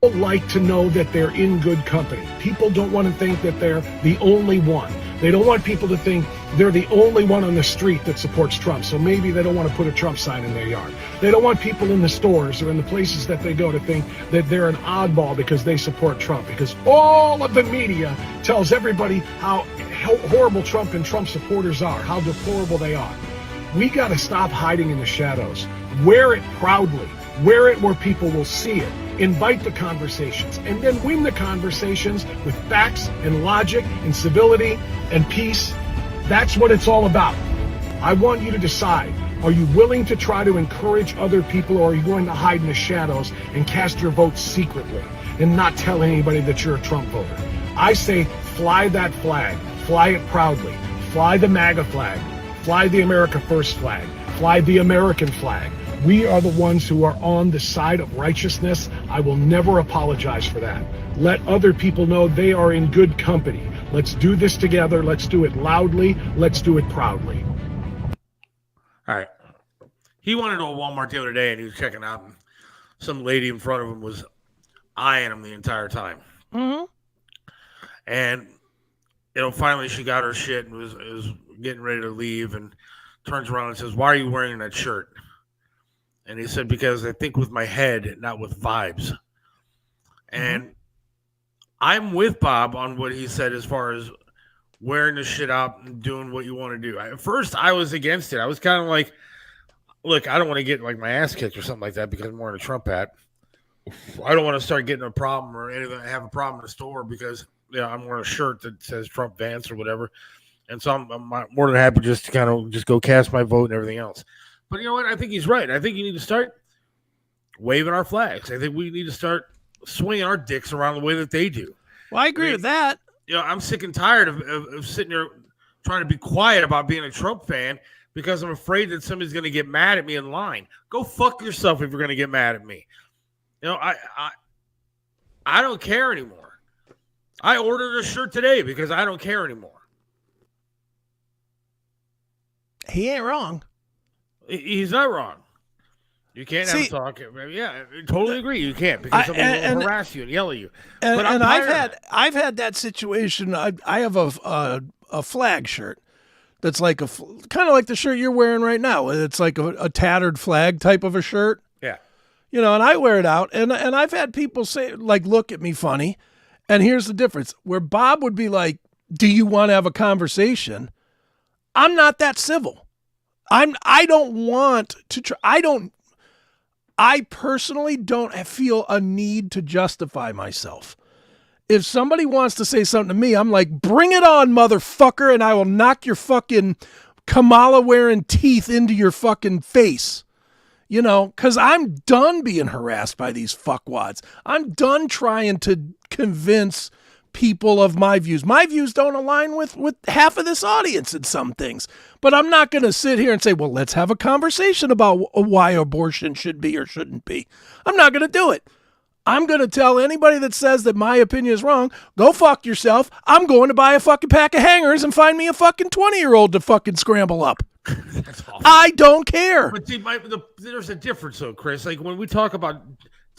People like to know that they're in good company. People don't want to think that they're the only one. They don't want people to think they're the only one on the street that supports Trump. So maybe they don't want to put a Trump sign in their yard. They don't want people in the stores or in the places that they go to think that they're an oddball because they support Trump. Because all of the media tells everybody how horrible Trump and Trump supporters are, how deplorable they are. We got to stop hiding in the shadows. Wear it proudly. Wear it where people will see it. Invite the conversations, and then win the conversations with facts and logic and civility and peace. That's what it's all about. I want you to decide. Are you willing to try to encourage other people, or are you going to hide in the shadows and cast your vote secretly and not tell anybody that you're a Trump voter? I say fly that flag. Fly it proudly. Fly the MAGA flag. Fly the America First flag. Fly the American flag. We are the ones who are on the side of righteousness. I will never apologize for that. Let other people know they are in good company. Let's do this together. Let's do it loudly. Let's do it proudly.
All right. He went into a Walmart the other day and he was checking out, and some lady in front of him was eyeing him the entire time.
Mm-hmm.
And finally she got her shit and was getting ready to leave, and turns around and says, "Why are you wearing that shirt?" And he said, "Because I think with my head, not with vibes." And I'm with Bob on what he said as far as wearing the shit out and doing what you want to do. At first, I was against it. I was kind of like, look, I don't want to get like my ass kicked or something like that because I'm wearing a Trump hat. I don't want to start getting a problem or anything. Have a problem in the store because I'm wearing a shirt that says Trump Vance or whatever. And so I'm more than happy just to kind of just go cast my vote and everything else. But you know what? I think he's right. I think you need to start waving our flags. I think we need to start swinging our dicks around the way that they do.
Well, I agree with that.
I'm sick and tired of sitting there trying to be quiet about being a Trump fan because I'm afraid that somebody's going to get mad at me in line. Go fuck yourself if you're going to get mad at me. I don't care anymore. I ordered a shirt today because I don't care anymore.
He ain't wrong.
He's not wrong. You can't have a talk. Yeah, I totally agree. You can't because somebody will harass you and yell at you.
But I've had that situation. I have a flag shirt that's like kind of like the shirt you're wearing right now. It's like a tattered flag type of a shirt.
Yeah.
And I wear it out, and I've had people say, like, look at me funny. And here's the difference. Where Bob would be like, do you want to have a conversation? I'm not that civil. I don't want to try. I personally don't feel a need to justify myself. If somebody wants to say something to me, I'm like, bring it on, motherfucker, and I will knock your fucking Kamala wearing teeth into your fucking face. Because I'm done being harassed by these fuckwads. I'm done trying to convince people of my views. My views don't align with half of this audience in some things. But I'm not going to sit here and say, well, let's have a conversation about why abortion should be or shouldn't be. I'm not going to do it. I'm going to tell anybody that says that my opinion is wrong, go fuck yourself. I'm going to buy a fucking pack of hangers and find me a fucking 20-year-old to fucking scramble up.
That's awful.
I don't care.
But see, there's a difference, though, Chris. Like when we talk about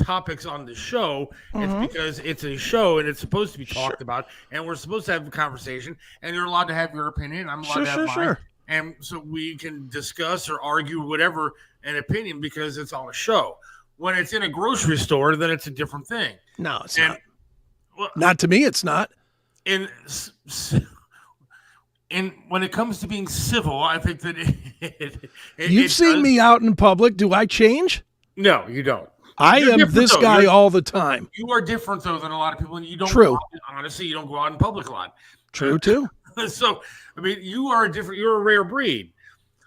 topics on the show, it's because it's a show and it's supposed to be talked about, and we're supposed to have a conversation, and you're allowed to have your opinion. I'm allowed to have mine. And so we can discuss or argue whatever an opinion because it's on a show. When it's in a grocery store, then it's a different thing.
No, it's not. Well, not to me, it's not.
And when it comes to being civil, I think that
you've seen me out in public. Do I change?
No, you don't.
You're am this guy all the time.
You are different, though, than a lot of people. And you don't.
True.
Honestly, you don't go out in public a lot.
True, too.
So, I mean, you're a rare breed.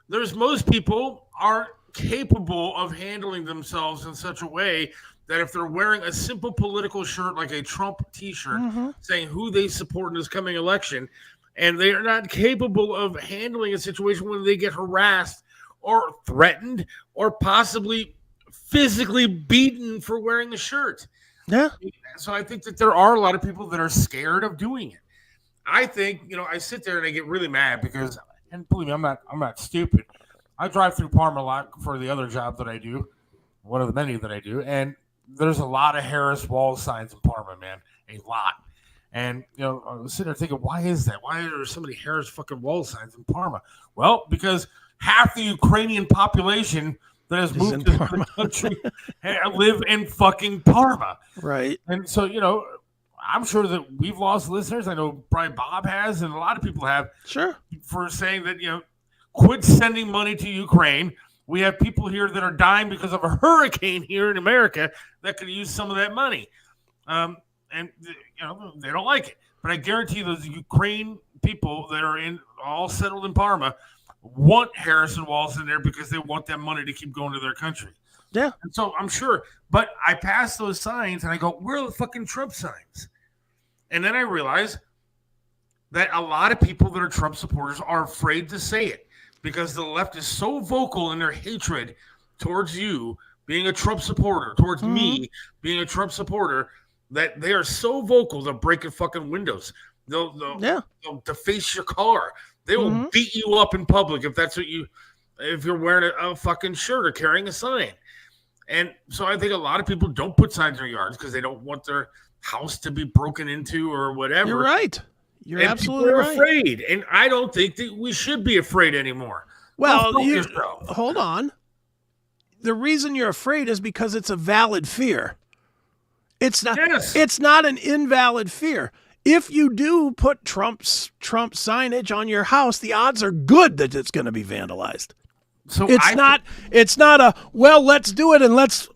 Most people aren't capable of handling themselves in such a way that if they're wearing a simple political shirt like a Trump t-shirt saying who they support in this coming election, and they are not capable of handling a situation when they get harassed or threatened or possibly physically beaten for wearing the shirt.
Yeah.
So I think that there are a lot of people that are scared of doing it. I think, I sit there and I get really mad because, and believe me, I'm not stupid. I drive through Parma a lot for the other job that I do, one of the many that I do, and there's a lot of Harris wall signs in Parma, man, a lot. And, I was sitting there thinking, why is that? Why are there so many Harris fucking wall signs in Parma? Well, because half the Ukrainian population that has moved to the country live in fucking Parma.
Right.
And so, I'm sure that we've lost listeners. I know Brian Bob has, and a lot of people have.
Sure.
For saying that, quit sending money to Ukraine. We have people here that are dying because of a hurricane here in America that could use some of that money. And they don't like it. But I guarantee those Ukraine people that are all settled in Parma want Harrison Walls in there because they want that money to keep going to their country.
Yeah.
And so I'm sure. But I pass those signs and I go, where are the fucking Trump signs? And then I realize that a lot of people that are Trump supporters are afraid to say it because the left is so vocal in their hatred towards you being a Trump supporter, towards me being a Trump supporter, that they are so vocal they'll break your fucking windows. They'll deface your car. They will beat you up in public if you're wearing a fucking shirt or carrying a sign. And so I think a lot of people don't put signs in their yards because they don't want their house to be broken into or whatever.
You're right. You're
and
absolutely
people are
right.
afraid, and I don't think that we should be afraid anymore.
Well,
Go fuck yourself.
hold on. The reason you're afraid is because it's a valid fear. It's not.
Yes.
It's not an invalid fear. If you do put Trump signage on your house, the odds are good that it's going to be vandalized.
So
It's not a, well, let's do it and let's,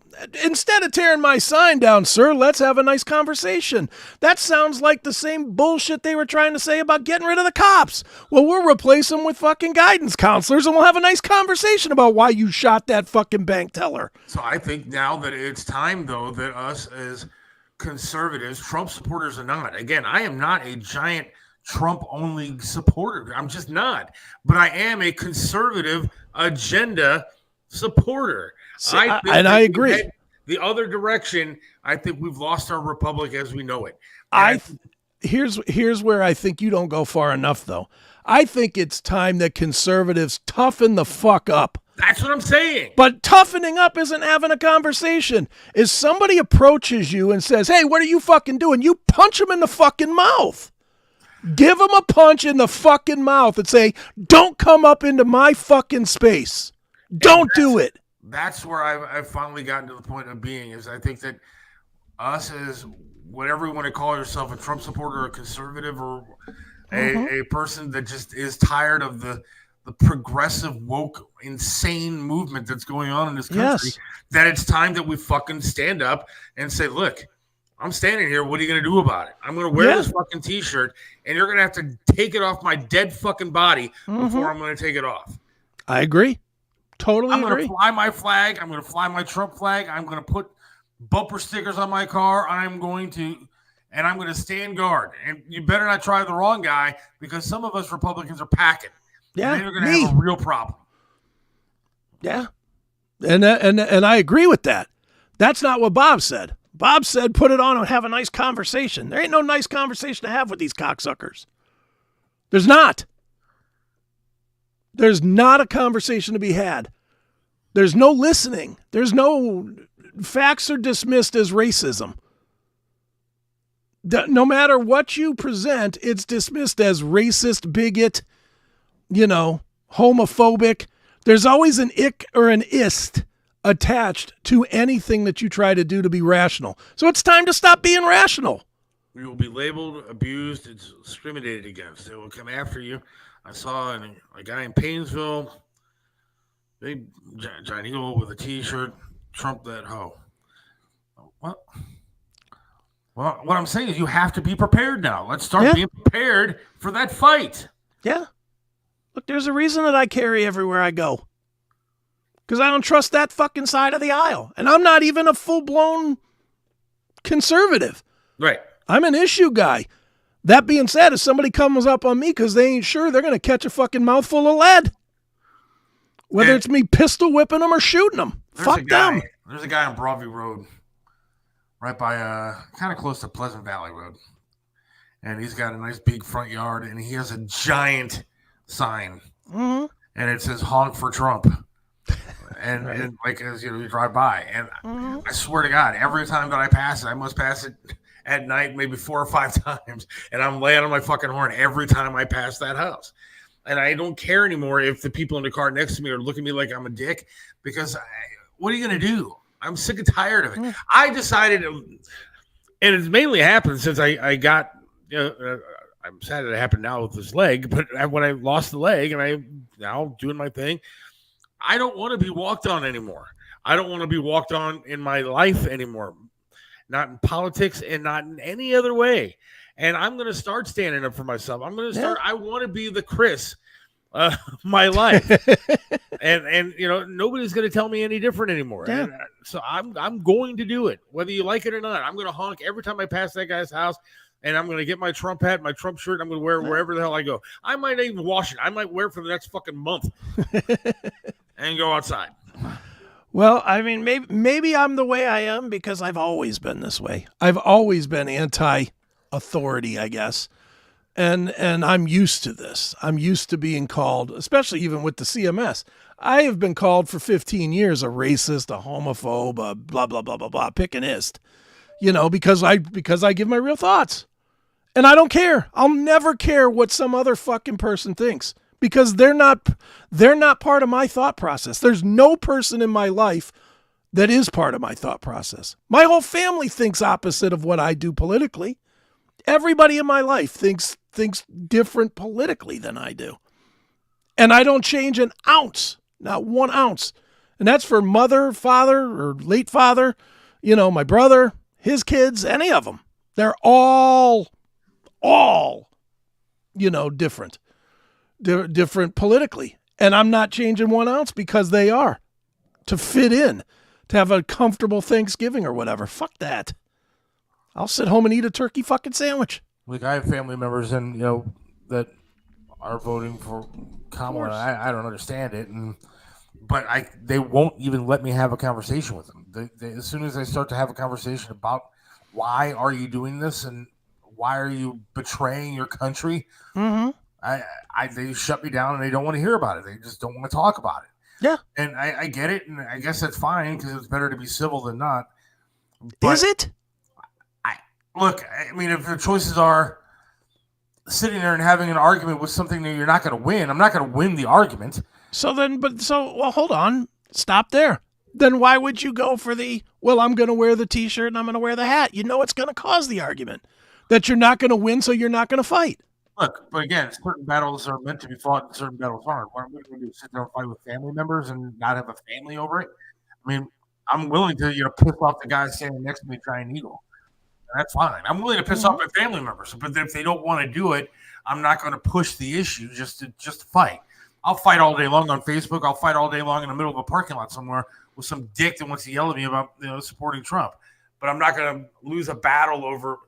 instead of tearing my sign down, sir, let's have a nice conversation. That sounds like the same bullshit they were trying to say about getting rid of the cops. Well, we'll replace them with fucking guidance counselors and we'll have a nice conversation about why you shot that fucking bank teller.
So I think now that it's time, though, that us as conservatives, Trump supporters or not, again, I am not a giant Trump-only supporter. I'm just not. But I am a conservative agenda supporter.
I agree.
The other direction, I think we've lost our republic as we know it.
Here's where I think you don't go far enough, though. I think it's time that conservatives toughen the fuck up.
That's what I'm saying.
But toughening up isn't having a conversation. If somebody approaches you and says, hey, what are you fucking doing? You punch them in the fucking mouth. Give them a punch in the fucking mouth and say, don't come up into my fucking space. Don't do it.
That's where I've finally gotten to the point of being, is I think that us as whatever you want to call yourself, a Trump supporter, a conservative, or a person that just is tired of the progressive, woke, insane movement that's going on in this country, that it's time that we fucking stand up and say, look, I'm standing here. What are you going to do about it? I'm going to wear this fucking t-shirt, and you're going to have to take it off my dead fucking body before I'm going to take it off.
I agree. Totally
I'm
agree.
going to fly my flag. I'm going to fly my Trump flag. I'm going to put bumper stickers on my car. I'm going to stand guard. And you better not try the wrong guy, because some of us Republicans are packing.
Yeah,
and then you're going to have a real problem.
Yeah. And I agree with that. That's not what Bob said. Bob said, put it on and have a nice conversation. There ain't no nice conversation to have with these cocksuckers. There's not. There's not a conversation to be had. There's no listening. There's no, facts are dismissed as racism. No matter what you present, it's dismissed as racist, bigot, homophobic. There's always an ick or an ist attached to anything that you try to do to be rational. So it's time to stop being rational.
You will be labeled, abused, and discriminated against. They will come after you. I saw a guy in Paynesville, big giant eagle with a t-shirt, Trump that hoe. Well, what I'm saying is you have to be prepared now. Let's start being prepared for that fight.
Yeah. Look, there's a reason that I carry everywhere I go. Because I don't trust that fucking side of the aisle. And I'm not even a full-blown conservative.
Right.
I'm an issue guy. That being said, if somebody comes up on me because they ain't sure, they're going to catch a fucking mouthful of lead. Whether it's me pistol whipping them or shooting them. Fuck them.
There's a guy on Broadview Road, right by kind of close to Pleasant Valley Road. And he's got a nice big front yard, and he has a giant sign.
Mm-hmm.
And it says honk for Trump. And like, as you drive by, and I swear to God, every time that I pass it, I must pass it at night, maybe 4 or 5 times, and I'm laying on my fucking horn every time I pass that house. And I don't care anymore if the people in the car next to me are looking at me like I'm a dick, because what are you going to do? I'm sick and tired of it. I decided, and it's mainly happened since I got, I'm sad that it happened now with this leg, but when I lost the leg and I'm now doing my thing, I don't want to be walked on anymore. I don't want to be walked on in my life anymore. Not in politics and not in any other way. And I'm going to start standing up for myself. I'm going to start. I want to be the Chris my life. and nobody's going to tell me any different anymore.
Yeah.
And so I'm going to do it, whether you like it or not. I'm going to honk every time I pass that guy's house. And I'm going to get my Trump hat, my Trump shirt. I'm going to wear it wherever the hell I go. I might not even wash it. I might wear it for the next fucking month and go outside.
Well, I mean, maybe I'm the way I am because I've always been this way. I've always been anti-authority, I guess. And I'm used to this. I'm used to being called, especially even with the CMS. I have been called for 15 years a racist, a homophobe, a blah, blah, blah, blah, blah, pick an ist. because I give my real thoughts. And I don't care. I'll never care what some other fucking person thinks because they're not part of my thought process. There's no person in my life that is part of my thought process. My whole family thinks opposite of what I do politically. Everybody in my life thinks different politically than I do. And I don't change an ounce, not 1 ounce. And that's for mother, father, or late father, my brother, his kids, any of them. They're all different. They're different politically. And I'm not changing 1 ounce because they are. To fit in, to have a comfortable Thanksgiving or whatever. Fuck that. I'll sit home and eat a turkey fucking sandwich.
Like I have family members that are voting for Kamala. I don't understand it, but they won't even let me have a conversation with them. They, as soon as I start to have a conversation about why are you doing this and why are you betraying your country, they shut me down and they don't want to hear about it. They just don't want to talk about it.
Yeah,
and I get it, and I guess that's fine because it's better to be civil than not. But
is it?
Look, I mean, if the choices are sitting there and having an argument with something that you're not going to win, I'm not going to win the argument.
Well, hold on. Stop there. Then why would you go for I'm going to wear the t-shirt and I'm going to wear the hat? You know it's going to cause the argument that you're not going to win, so you're not going to fight.
Look, but again, certain battles are meant to be fought and certain battles aren't. What are we going to do? Sit there and fight with family members and not have a family over it? I mean, I'm willing to, piss off the guy standing next to me trying eagle. That's fine. I'm willing to piss off my family members, but if they don't want to do it, I'm not going to push the issue just to fight. I'll fight all day long on Facebook. I'll fight all day long in the middle of a parking lot somewhere with some dick that wants to yell at me about supporting Trump. But I'm not going to lose a battle over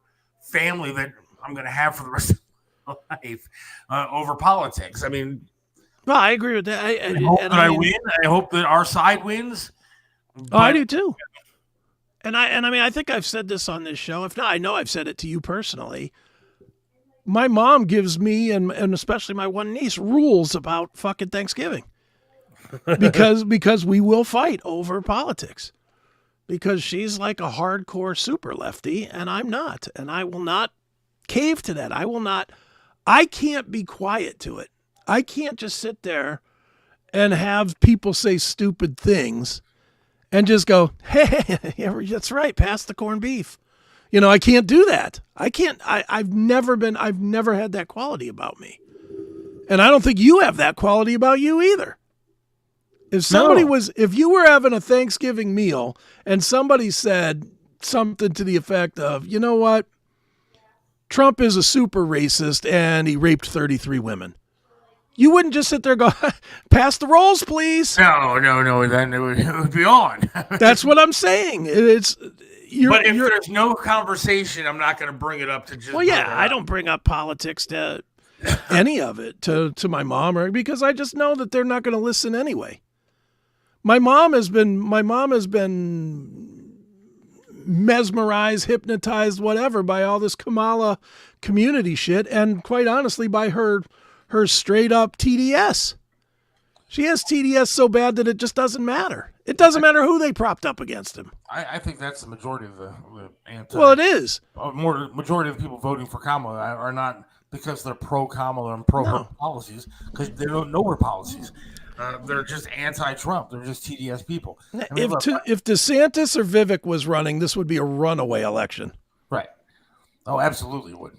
family that I'm going to have for the rest of my life over politics. I mean,
well, I agree with that.
I hope that I win. I hope that our side wins.
I do too. And I mean, I think I've said this on this show. If not, I know I've said it to you personally. My mom gives me and especially my one niece rules about fucking Thanksgiving because we will fight over politics because she's like a hardcore super lefty and I'm not, and I will not cave to that. I can't be quiet to it. I can't just sit there and have people say stupid things and just go, hey, yeah, that's right, pass the corned beef. I can't do that. I've never had that quality about me. And I don't think you have that quality about you either. If you were having a Thanksgiving meal and somebody said something to the effect of, you know what, Trump is a super racist and he raped 33 women. You wouldn't just sit there and go, pass the rolls, please.
No. Then it would be on.
That's what I'm saying.
But if there's no conversation, I'm not going to bring it up to just.
Well, yeah, I don't bring up politics to any of it to my mom because I just know that they're not going to listen anyway. My mom has been mesmerized, hypnotized, whatever, by all this Kamala community shit, and quite honestly, by her straight up TDS. She has TDS so bad that it just doesn't matter. It doesn't matter who they propped up against him.
I think that's the majority of the anti.
Well, it is.
Majority of the people voting for Kamala are not because they're pro Kamala and pro her policies, because they don't know her policies. They're just anti-Trump. They're just TDS people. I mean,
if DeSantis or Vivek was running, this would be a runaway election.
Right. Oh, absolutely would.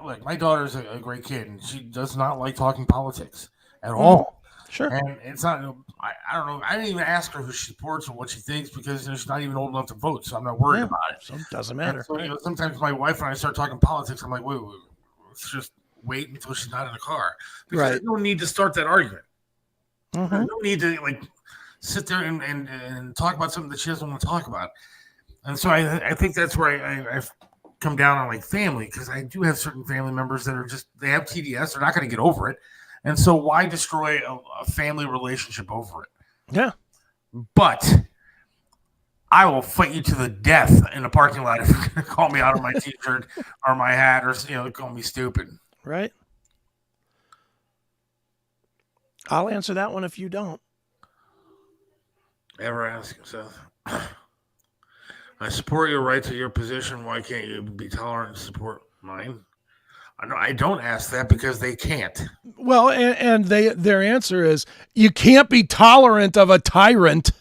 Look, my daughter's a great kid, and she does not like talking politics at all.
Sure.
And it's not, I don't know. I didn't even ask her who she supports or what she thinks because she's not even old enough to vote, so I'm not worried about it.
So it doesn't matter.
So, sometimes my wife and I start talking politics. I'm like, wait, let's just wait until she's not in the car. Because there's no need to start that argument. There's no need to sit there and talk about something that she doesn't want to talk about. And so I think that's where I've come down on family, because I do have certain family members that are they have TDS. They're not going to get over it. And so why destroy a family relationship over it?
Yeah.
But I will fight you to the death in the parking lot if you're going to call me out of my t-shirt or my hat or call me stupid.
Right. I'll answer that one if you don't.
Ever ask yourself,
I support your right to your position. Why can't you be tolerant and support mine? I don't ask that because they can't.
Well, and their answer is you can't be tolerant of a tyrant.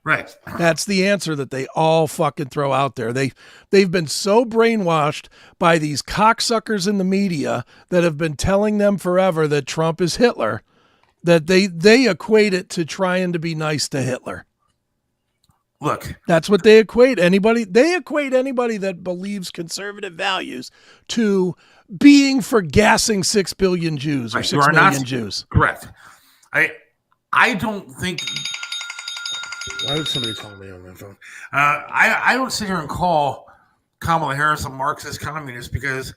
Right.
That's the answer that they all fucking throw out there. They've been so brainwashed by these cocksuckers in the media that have been telling them forever that Trump is Hitler, that they equate it to trying to be nice to Hitler.
Look,
that's what they equate anybody. They equate anybody that believes conservative values to being for gassing 6 billion Jews or 6 million Jews.
Correct. I don't think. Why would somebody call me on my phone? I don't sit here and call Kamala Harris a Marxist communist because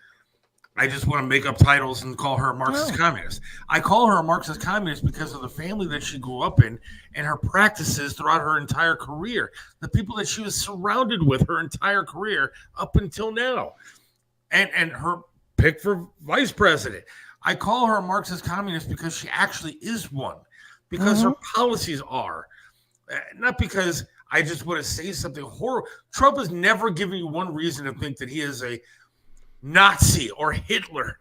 I just want to make up titles and call her a Marxist communist. I call her a Marxist communist because of the family that she grew up in and her practices throughout her entire career. The people that she was surrounded with her entire career up until now. And her pick for vice president. I call her a Marxist communist because she actually is one. Because her policies are. Not because I just want to say something horrible. Trump has never given you one reason to think that he is a Nazi or Hitler.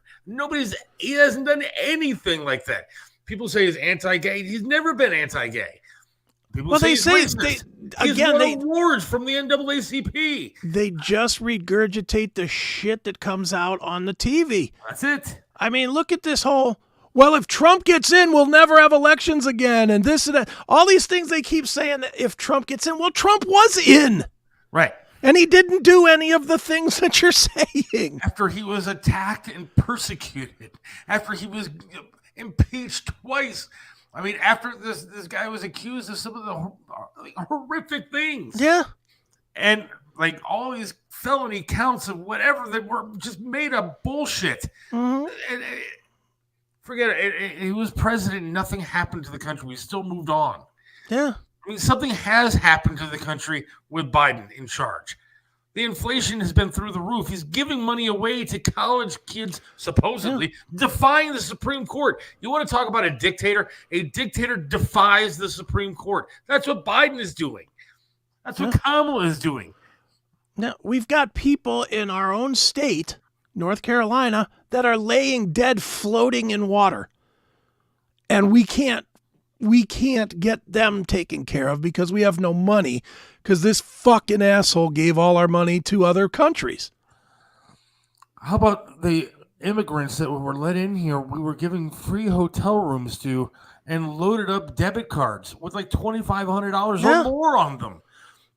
He hasn't done anything like that. People say he's anti-gay. He's never been anti-gay. People say he's racist. He's won awards from the NAACP.
They just regurgitate the shit that comes out on the TV.
That's it.
I mean, look at this whole, well, if Trump gets in, we'll never have elections again. And this and that. All these things they keep saying that if Trump gets in. Well, Trump was in.
Right.
And he didn't do any of the things that you're saying.
After he was attacked and persecuted. After he was impeached twice. I mean, after this guy was accused of some of the horrific things.
Yeah.
And like all these felony counts of whatever that were just made up bullshit. Forget it. He was president and nothing happened to the country. We still moved on.
Yeah.
I mean, something has happened to the country with Biden in charge. The inflation has been through the roof. He's giving money away to college kids, supposedly, defying the Supreme Court. You want to talk about a dictator? A dictator defies the Supreme Court. That's what Biden is doing. That's what Kamala is doing.
Now, we've got people in our own state, North Carolina, that are laying dead floating in water. And we can't get them taken care of because we have no money because this fucking asshole gave all our money to other countries.
How about the immigrants that were let in here? We were giving free hotel rooms to and loaded up debit cards with like $2,500 or more on them.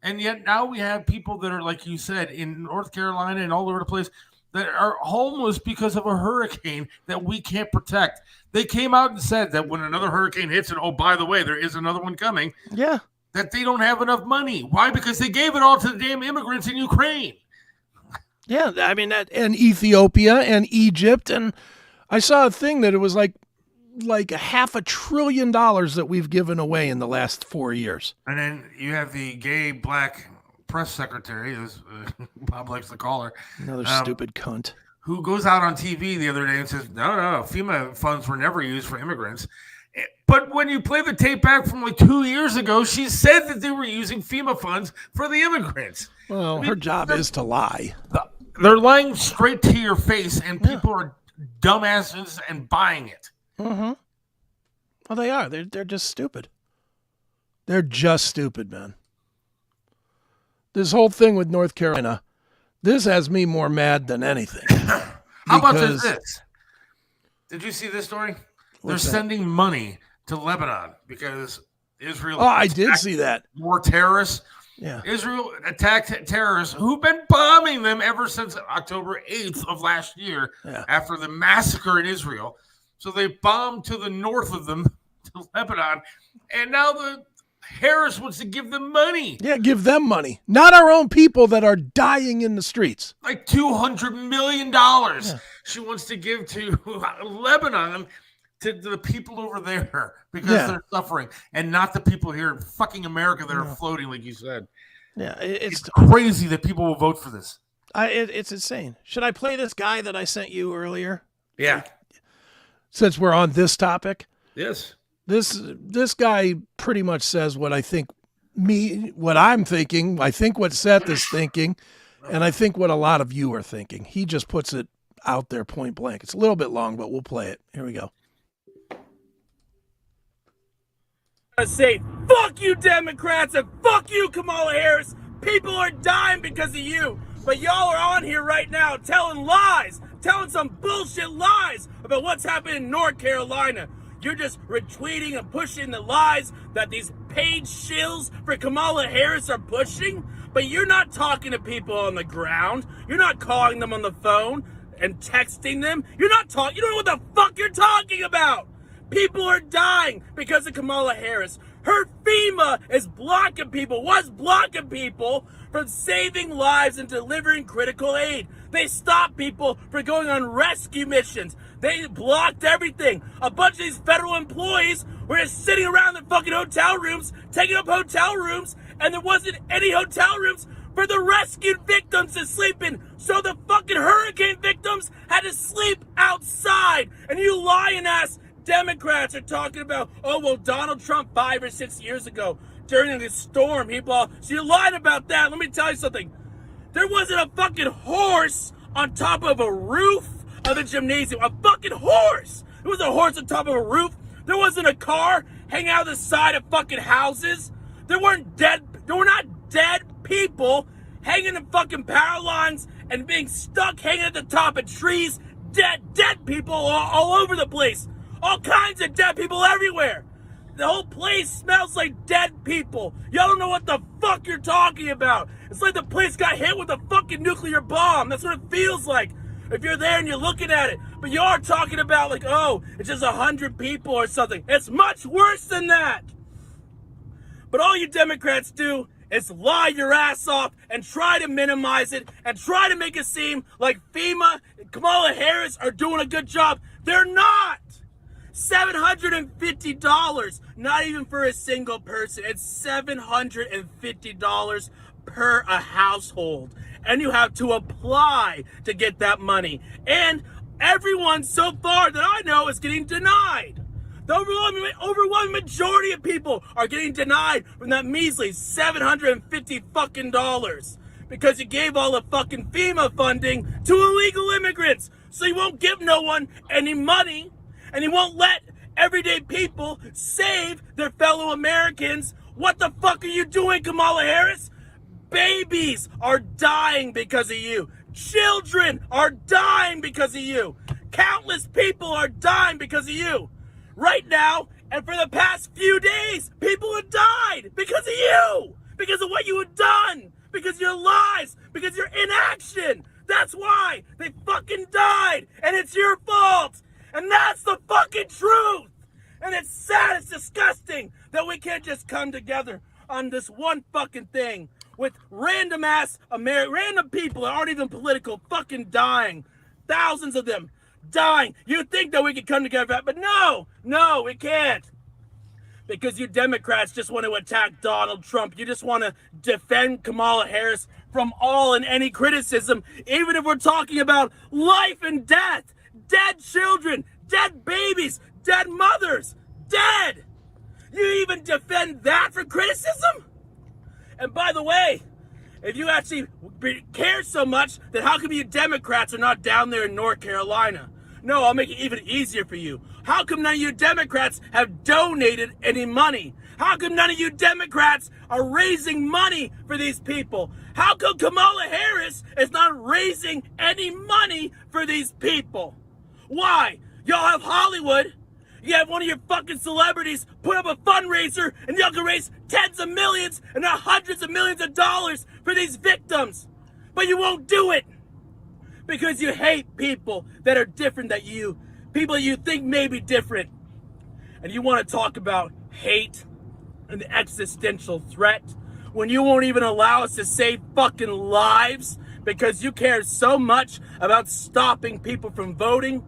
And yet now we have people that are, like you said, in North Carolina and all over the place that are homeless because of a hurricane that we can't protect. They came out and said that when another hurricane hits, and oh, by the way, there is another one coming, that they don't have enough money. Why? Because they gave it all to the damn immigrants in Ukraine.
Yeah, I mean, and Ethiopia and Egypt. And I saw a thing that it was like $500 billion that we've given away in the last 4 years.
And then you have the gay black press secretary, as Bob likes to call her.
Another stupid cunt.
Who goes out on TV the other day and says, no, FEMA funds were never used for immigrants. But when you play the tape back from like 2 years ago, she said that they were using FEMA funds for the immigrants.
Well, I mean, her job is to lie.
They're lying straight to your face, and people are dumbasses and buying it.
Well, they are. They're just stupid. They're just stupid, man. This whole thing with North Carolina, this has me more mad than anything.
How about this? Did you see this story? They're sending money to Lebanon because Israel.
Oh, I did see that.
More terrorists.
Yeah.
Israel attacked terrorists who've been bombing them ever since October 8th of last year after the massacre in Israel. So they bombed to the north of them, to Lebanon, and now the Harris wants to give them money.
Yeah, give them money. Not our own people that are dying in the streets.
Like $200 million she wants to give to Lebanon to the people over there because they're suffering and not the people here in fucking America that are floating, like you said.
Yeah, it's
crazy that people will vote for this.
It's insane. Should I play this guy that I sent you earlier?
Yeah.
Since we're on this topic?
Yes.
This guy pretty much says what I think what I'm thinking. I think what Seth is thinking, and I think what a lot of you are thinking. He just puts it out there point blank. It's a little bit long, but we'll play it. Here we go.
I say, fuck you, Democrats, and fuck you, Kamala Harris. People are dying because of you. But y'all are on here right now telling lies, telling some bullshit lies about what's happening in North Carolina. You're just retweeting and pushing the lies that these paid shills for Kamala Harris are pushing. But you're not talking to people on the ground. You're not calling them on the phone and texting them. You're not talking. You don't know what the fuck you're talking about. People are dying because of Kamala Harris. Her FEMA is blocking people, was blocking people from saving lives and delivering critical aid. They stopped people from going on rescue missions. They blocked everything. A bunch of these federal employees were just sitting around in fucking hotel rooms, taking up hotel rooms, and there wasn't any hotel rooms for the rescued victims to sleep in. So the fucking hurricane victims had to sleep outside. And you lying ass Democrats are talking about, oh, well, Donald Trump 5 or 6 years ago during the storm, so you're lying about that. Let me tell you something. There wasn't a fucking horse on top of a roof of the gymnasium. A fucking horse. There was a horse on top of a roof. There wasn't a car hanging out the side of fucking houses. There were not dead people hanging in fucking power lines and being stuck hanging at the top of trees. Dead people all over the place. All kinds of dead people everywhere. The whole place smells like dead people. Y'all don't know what the fuck you're talking about. It's like the place got hit with a fucking nuclear bomb. That's what it feels like if you're there and you're looking at it. But you are talking about like, oh, it's just 100 people or something. It's much worse than that. But all you Democrats do is lie your ass off and try to minimize it and try to make it seem like FEMA and Kamala Harris are doing a good job. They're not. $750, not even for a single person. It's $750 per a household. And you have to apply to get that money. And everyone so far that I know is getting denied. The overwhelming majority of people are getting denied from that measly $750 fucking dollars because you gave all the fucking FEMA funding to illegal immigrants. So you won't give no one any money. And he won't let everyday people save their fellow Americans. What the fuck are you doing, Kamala Harris? Babies are dying because of you. Children are dying because of you. Countless people are dying because of you. Right now, and for the past few days, people have died because of you. Because of what you have done. Because of your lies. Because of your inaction. That's why they fucking died. And it's your fault. And that's the fucking truth. And it's sad, it's disgusting that we can't just come together on this one fucking thing with random people that aren't even political fucking dying. Thousands of them dying. You think that we could come together, but no, we can't. Because you Democrats just want to attack Donald Trump. You just want to defend Kamala Harris from all and any criticism, even if we're talking about life and death. Dead children, dead babies, dead mothers, dead. You even defend that for criticism? And by the way, if you actually care so much, then how come you Democrats are not down there in North Carolina? No, I'll make it even easier for you. How come none of you Democrats have donated any money? How come none of you Democrats are raising money for these people? How come Kamala Harris is not raising any money for these people? Why? Y'all have Hollywood. You have one of your fucking celebrities put up a fundraiser and y'all can raise tens of millions and not hundreds of millions of dollars for these victims. But you won't do it because you hate people that are different than you. People you think may be different. And you want to talk about hate and the existential threat when you won't even allow us to save fucking lives because you care so much about stopping people from voting.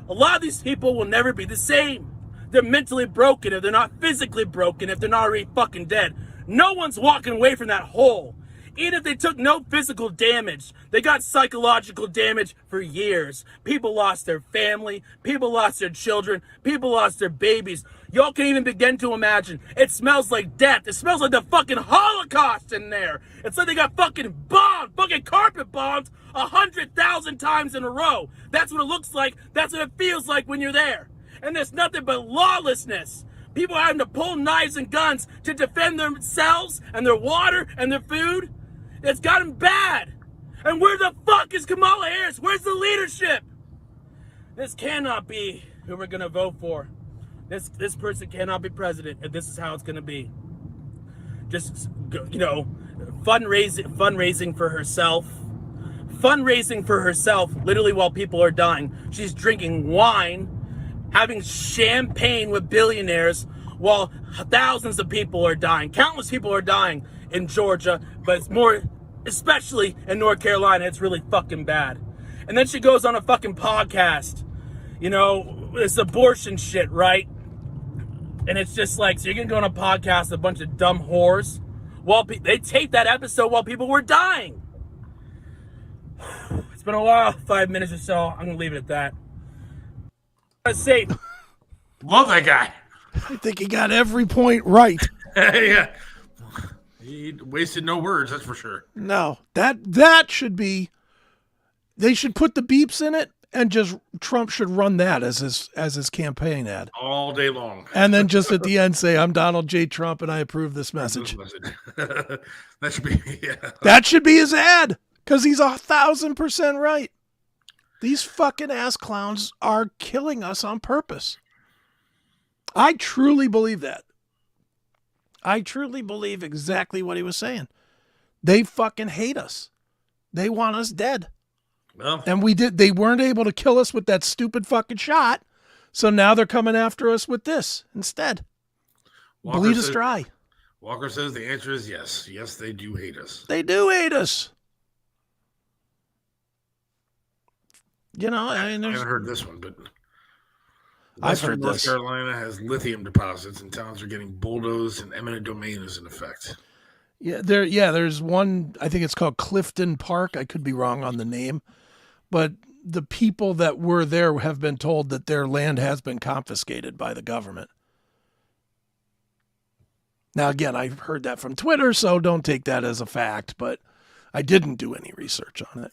A lot of these people will never be the same. They're mentally broken if they're not physically broken, if they're not already fucking dead. No one's walking away from that hole. Even if they took no physical damage, they got psychological damage for years. People lost their family, people lost their children, people lost their babies. Y'all can't even begin to imagine. It smells like death. It smells like the fucking Holocaust in there. It's like they got fucking bombed, fucking carpet bombed 100,000 times in a row. That's what it looks like. That's what it feels like when you're there. And there's nothing but lawlessness. People having to pull knives and guns to defend themselves and their water and their food. It's gotten bad. And where the fuck is Kamala Harris? Where's the leadership? This cannot be who we're gonna vote for. This person cannot be president, and this is how it's gonna be. Just, you know, fundraising for herself. Fundraising for herself, literally while people are dying. She's drinking wine, having champagne with billionaires while thousands of people are dying. Countless people are dying in Georgia, but it's more, especially in North Carolina, it's really fucking bad. And then she goes on a fucking podcast, you know, this abortion shit, right? And it's just like, so you're gonna go on a podcast with a bunch of dumb whores while they taped that episode while people were dying. It's been a while, 5 minutes or so. I'm gonna leave it at that. Say,
love that guy.
I think he got every point right.
Yeah. He wasted no words, that's for sure.
No, that should be, they should put the beeps in it, and just Trump should run that as his campaign ad
all day long.
And then just at the end say, "I'm Donald J. Trump and I approve this message."
That should be, yeah.
That should be his ad, because he's 1,000% right. These fucking ass clowns are killing us on purpose. I truly believe that. I truly believe exactly what he was saying. They fucking hate us. They want us dead.
Well,
and they weren't able to kill us with that stupid fucking shot. So now they're coming after us with this instead. Bleed us dry.
Walker says the answer is yes. Yes, they do hate us.
They do hate us. You know, I
haven't heard this one, but
I've heard
North
this.
Carolina has lithium deposits, and towns are getting bulldozed, and eminent domain is in effect.
Yeah, there's one. I think it's called Clifton Park. I could be wrong on the name, but the people that were there have been told that their land has been confiscated by the government. Now, again, I've heard that from Twitter, so don't take that as a fact, but I didn't do any research on it.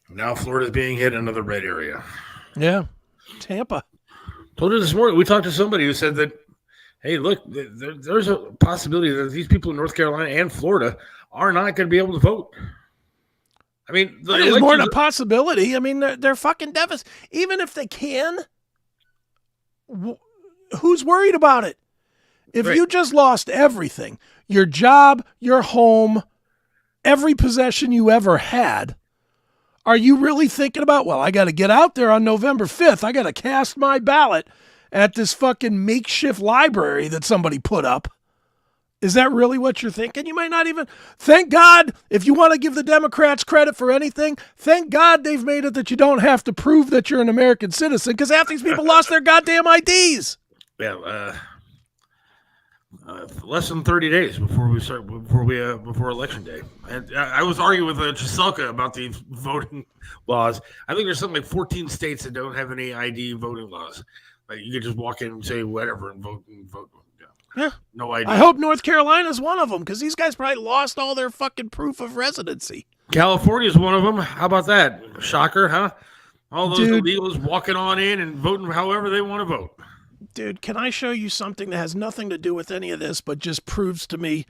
Now Florida's being hit, another red area.
Yeah, Tampa.
Told you this morning, we talked to somebody who said that, hey, look, there's a possibility that these people in North Carolina and Florida are not going to be able to vote. I mean,
there's more than a possibility. I mean, they're fucking devastated. Even if they can, who's worried about it? If you just lost everything, your job, your home, every possession you ever had, are you really thinking about, well, I got to get out there on November 5th. I got to cast my ballot at this fucking makeshift library that somebody put up? Is that really what you're thinking? You might not even. Thank God, if you want to give the Democrats credit for anything, thank God they've made it that you don't have to prove that you're an American citizen, because half these people lost their goddamn IDs.
Yeah, less than 30 days before election day. And I was arguing with Chiselka about the voting laws. I think there's something like 14 states that don't have any ID voting laws. Like you could just walk in and say whatever and vote.
Yeah.
No ID.
I hope North Carolina's one of them, because these guys probably lost all their fucking proof of residency.
California's one of them. How about that? Shocker, huh? All those illegals walking on in and voting however they want to vote.
Dude, can I show you something that has nothing to do with any of this, but just proves to me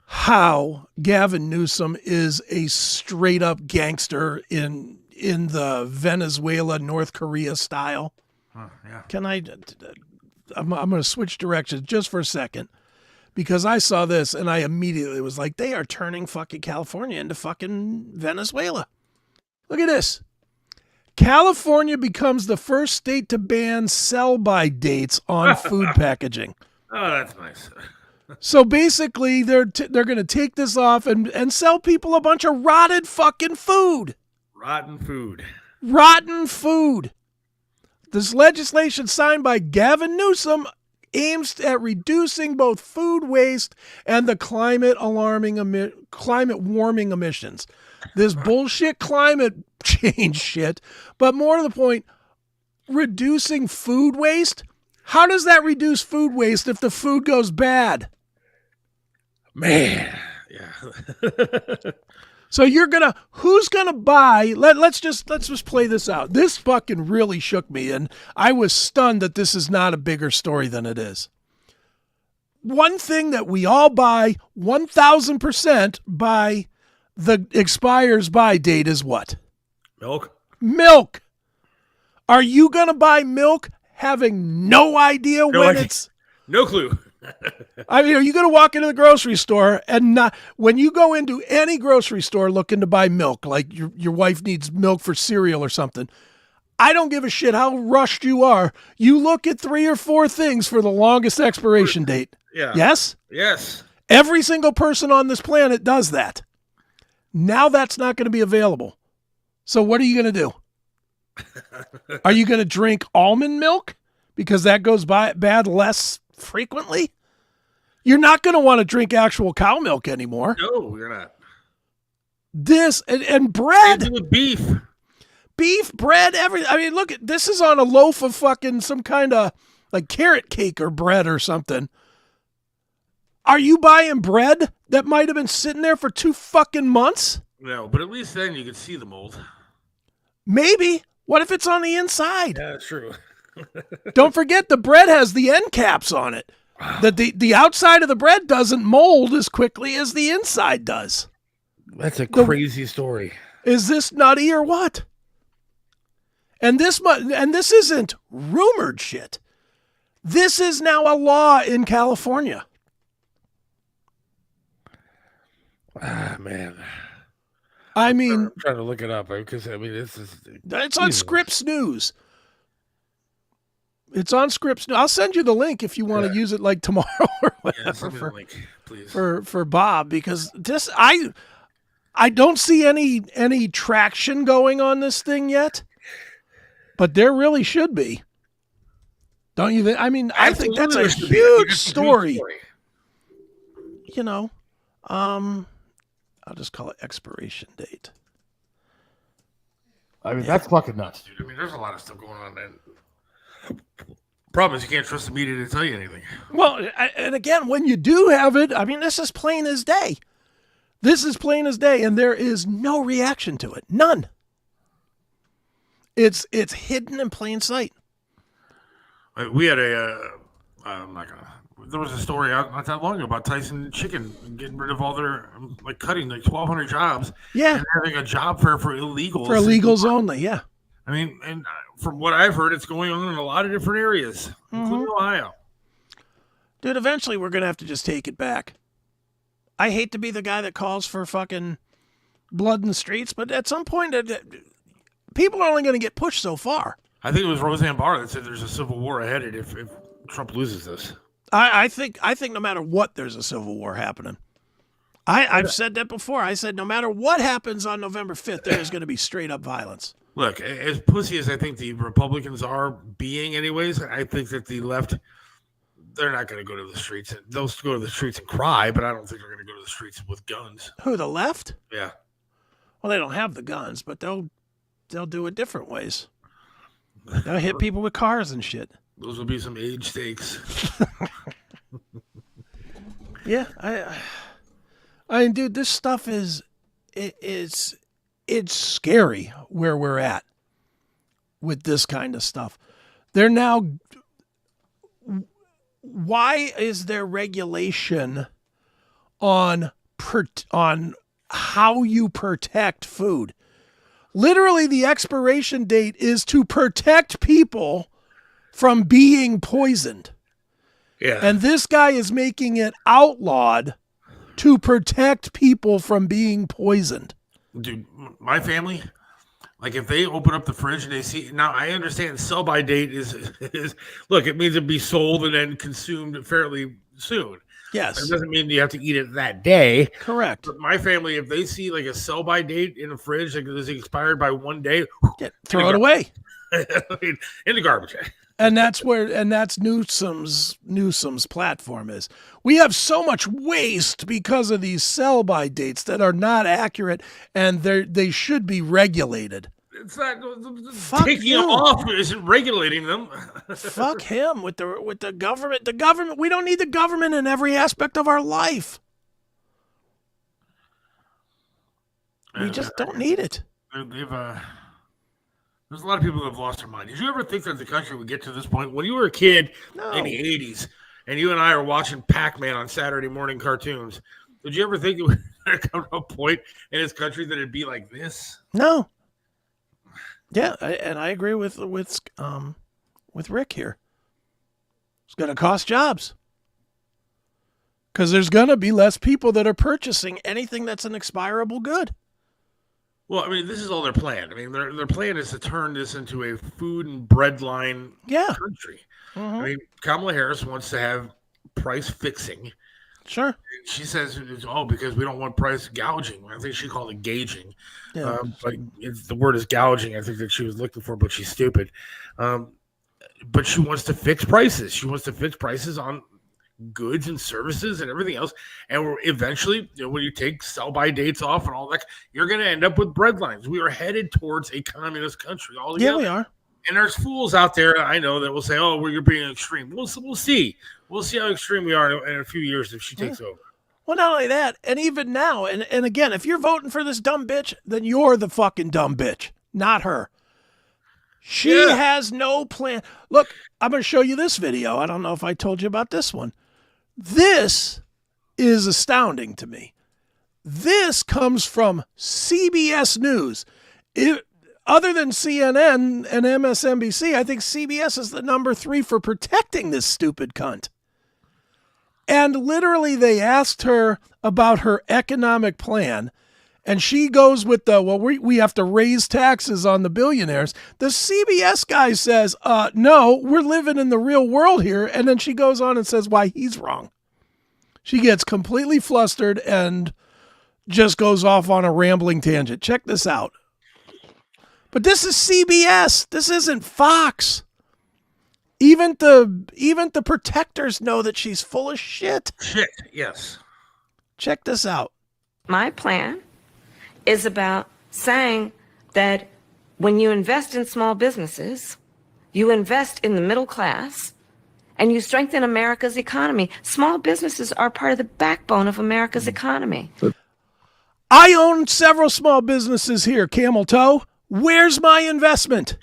how Gavin Newsom is a straight up gangster in the Venezuela, North Korea style?
Yeah.
Can I'm going to switch directions just for a second, because I saw this and I immediately was like, they are turning fucking California into fucking Venezuela. Look at this. California becomes the first state to ban sell-by dates on food packaging.
Oh, that's nice.
So basically, they're going to take this off and sell people a bunch of rotted fucking food.
Rotten food.
Rotten food. This legislation signed by Gavin Newsom aims at reducing both food waste and the climate warming emissions. This bullshit climate change shit, but more to the point, reducing food waste. How does that reduce food waste if the food goes bad?
Man, yeah.
So who's gonna buy? Let's just play this out. This fucking really shook me, and I was stunned that this is not a bigger story than it is. One thing that we all buy 1,000% by the expires by date is what?
Milk.
Milk. Are you gonna buy milk having no idea when it's?
No clue.
I mean, are you going to walk into the grocery store and not, when you go into any grocery store looking to buy milk, like your wife needs milk for cereal or something, I don't give a shit how rushed you are. You look at 3 or 4 things for the longest expiration date.
Yeah.
Yes?
Yes.
Every single person on this planet does that. Now that's not going to be available. So what are you going to do? Are you going to drink almond milk because that goes bad less frequently? You're not going to want to drink actual cow milk anymore.
No, you're not.
This and bread.
Same thing with beef,
bread, everything. I mean, look, this is on a loaf of fucking some kind of like carrot cake or bread or something. Are you buying bread that might have been sitting there for 2 fucking months?
No, but at least then you can see the mold.
Maybe. What if it's on the inside?
Yeah, that's true.
Don't forget the bread has the end caps on it. That the outside of the bread doesn't mold as quickly as the inside does.
That's a crazy story.
Is this nutty or what? And this isn't rumored shit. This is now a law in California.
Ah, man.
I mean,
I'm trying to look it up because I mean
it's on Scripps News. It's on Scripps. I'll send you the link if you want to use it like tomorrow or whatever
the link, please.
for Bob, because this I don't see any traction going on this thing yet, but there really should be. Don't you think? I mean, I think that's a huge story. You know, I'll just call it expiration date.
I mean, that's fucking nuts, dude. I mean, there's a lot of stuff going on, man. Problem is, you can't trust the media to tell you anything.
Well, and again, when you do have it, I mean, this is plain as day. This is plain as day, and there is no reaction to it. None. It's hidden in plain sight.
We had there was a story not that long ago about Tyson Chicken getting rid of all their, like, cutting like 1,200 jobs.
Yeah.
And having a job fair for illegals.
For illegals only, yeah.
I mean, and from what I've heard, it's going on in a lot of different areas, including Ohio.
Dude, eventually we're going to have to just take it back. I hate to be the guy that calls for fucking blood in the streets, but at some point, people are only going to get pushed so far.
I think it was Roseanne Barr that said there's a civil war ahead if Trump loses this.
I think no matter what, there's a civil war happening. I've said that before. I said no matter what happens on November 5th, there is going to be straight up violence.
Look, as pussy as I think the Republicans are being anyways, I think that the left, they're not going to go to the streets. They'll go to the streets and cry, but I don't think they're going to go to the streets with guns.
Who, the left?
Yeah.
Well, they don't have the guns, but they'll do it different ways. They'll hit people with cars and shit.
Those will be some age stakes.
Yeah, I mean, dude, this stuff it's scary where we're at with this kind of stuff. They're now, why is there regulation on how you protect food? Literally, the expiration date is to protect people from being poisoned.
Yeah.
And this guy is making it outlawed to protect people from being poisoned.
Dude, my family, like if they open up the fridge and they see, now I understand sell by date is look, it means it'd be sold and then consumed fairly soon.
Yes.
It doesn't mean you have to eat it that day.
Correct.
But my family, if they see like a sell by date in a fridge, like it's expired by one day,
throw it away.
I mean, in the garbage.
And that's Newsom's platform is. We have so much waste because of these sell-by dates that are not accurate, and they should be regulated.
It's not
Fuck
taking
you.
them off isn't regulating them.
Fuck him with the government. The government. We don't need the government in every aspect of our life. We just don't need it.
There's a lot of people that have lost their mind. Did you ever think that the country would get to this point? When you were a kid in the 80s and you and I are watching Pac-Man on Saturday morning cartoons, did you ever think it would come to a point in this country that it'd be like this?
No. Yeah, and I agree with Rick here. It's going to cost jobs. Because there's going to be less people that are purchasing anything that's an expirable good.
Well, I mean, this is all their plan. I mean, their plan is to turn this into a food and bread line country.
Mm-hmm.
I mean, Kamala Harris wants to have price fixing.
Sure.
She says, because we don't want price gouging. I think she called it gauging.
Yeah.
But the word is gouging, I think, that she was looking for, but she's stupid. But she wants to fix prices. She wants to fix prices on goods and services and everything else. And eventually, when you take sell-by dates off and all that, you're going to end up with bread lines. We are headed towards a communist country altogether.
Yeah, we are.
And there's fools out there, I know, that will say, you're being extreme. We'll see. We'll see how extreme we are in a few years if she takes over.
Well, not only that, and even now, and again, if you're voting for this dumb bitch, then you're the fucking dumb bitch, not her. She has no plan. Look, I'm going to show you this video. I don't know if I told you about this one. This is astounding to me. This comes from CBS News. Other than CNN and MSNBC, I think CBS is the number 3 for protecting this stupid cunt. And literally they asked her about her economic plan, and she goes with we have to raise taxes on the billionaires. The CBS guy says, no, we're living in the real world here. And then she goes on and says why he's wrong. She gets completely flustered and just goes off on a rambling tangent. Check this out. But this is CBS. This isn't Fox. Even the protectors know that she's full of shit.
Shit, yes.
Check this out.
My plan is about saying that when you invest in small businesses, you invest in the middle class, and you strengthen America's economy. Small businesses are part of the backbone of America's economy.
I own several small businesses here, Camel Toe. Where's my investment?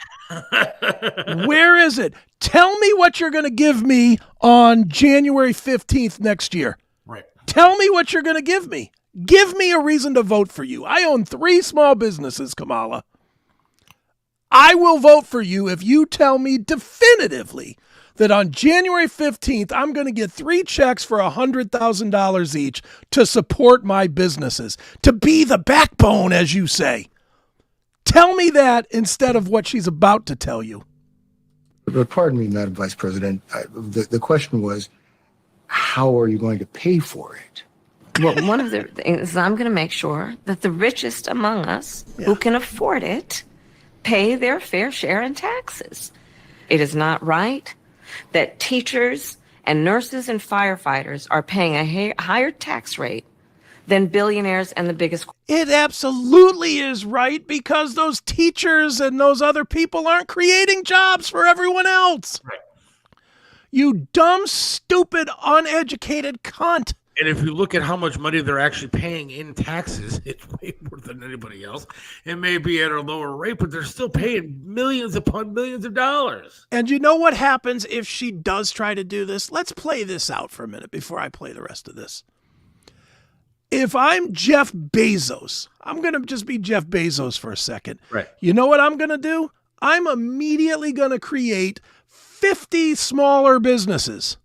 Where is it? Tell me what you're going to give me on January 15th next year.
Right.
Tell me what you're going to give me. Give me a reason to vote for you. I own 3 small businesses, Kamala. I will vote for you if you tell me definitively that on January 15th, I'm going to get 3 checks for $100,000 each to support my businesses, to be the backbone, as you say. Tell me that instead of what she's about to tell you.
But pardon me, Madam Vice President, the question was, how are you going to pay for it?
Well, one of the things is I'm going to make sure that the richest among us who can afford it pay their fair share in taxes. It is not right that teachers and nurses and firefighters are paying a higher tax rate than billionaires and the biggest.
It absolutely is right, because those teachers and those other people aren't creating jobs for everyone else.
Right.
You dumb, stupid, uneducated cunt.
And if you look at how much money they're actually paying in taxes, it's way more than anybody else. It may be at a lower rate, but they're still paying millions upon millions of dollars.
And you know what happens if she does try to do this? Let's play this out for a minute before I play the rest of this. If I'm Jeff Bezos, I'm going to just be Jeff Bezos for a second.
Right.
You know what I'm going to do? I'm immediately going to create 50 smaller businesses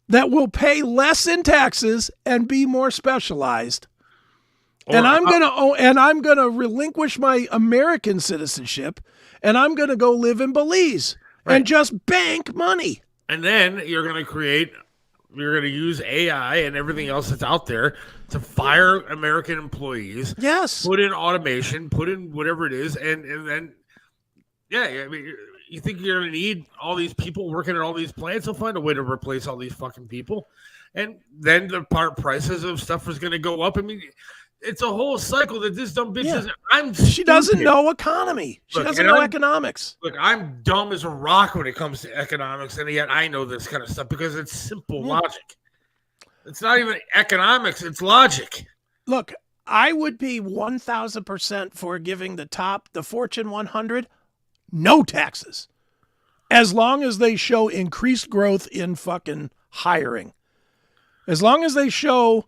that will pay less in taxes and be more specialized. And I'm going to relinquish my American citizenship, and I'm going to go live in Belize and just bank money.
And then you're going to use AI and everything else that's out there to fire American employees.
Yes.
Put in automation, put in whatever it is, and then, I mean, you think you're going to need all these people working at all these plants? They'll find a way to replace all these fucking people. And then the prices of stuff is going to go up. I mean, it's a whole cycle that this dumb bitch doesn't.
She doesn't know economy. She doesn't know economics.
Look, I'm dumb as a rock when it comes to economics, and yet I know this kind of stuff because it's simple logic. It's not even economics, it's logic.
Look, I would be 1,000% for giving the Fortune 100 no taxes, as long as they show increased growth in fucking hiring. As long as they show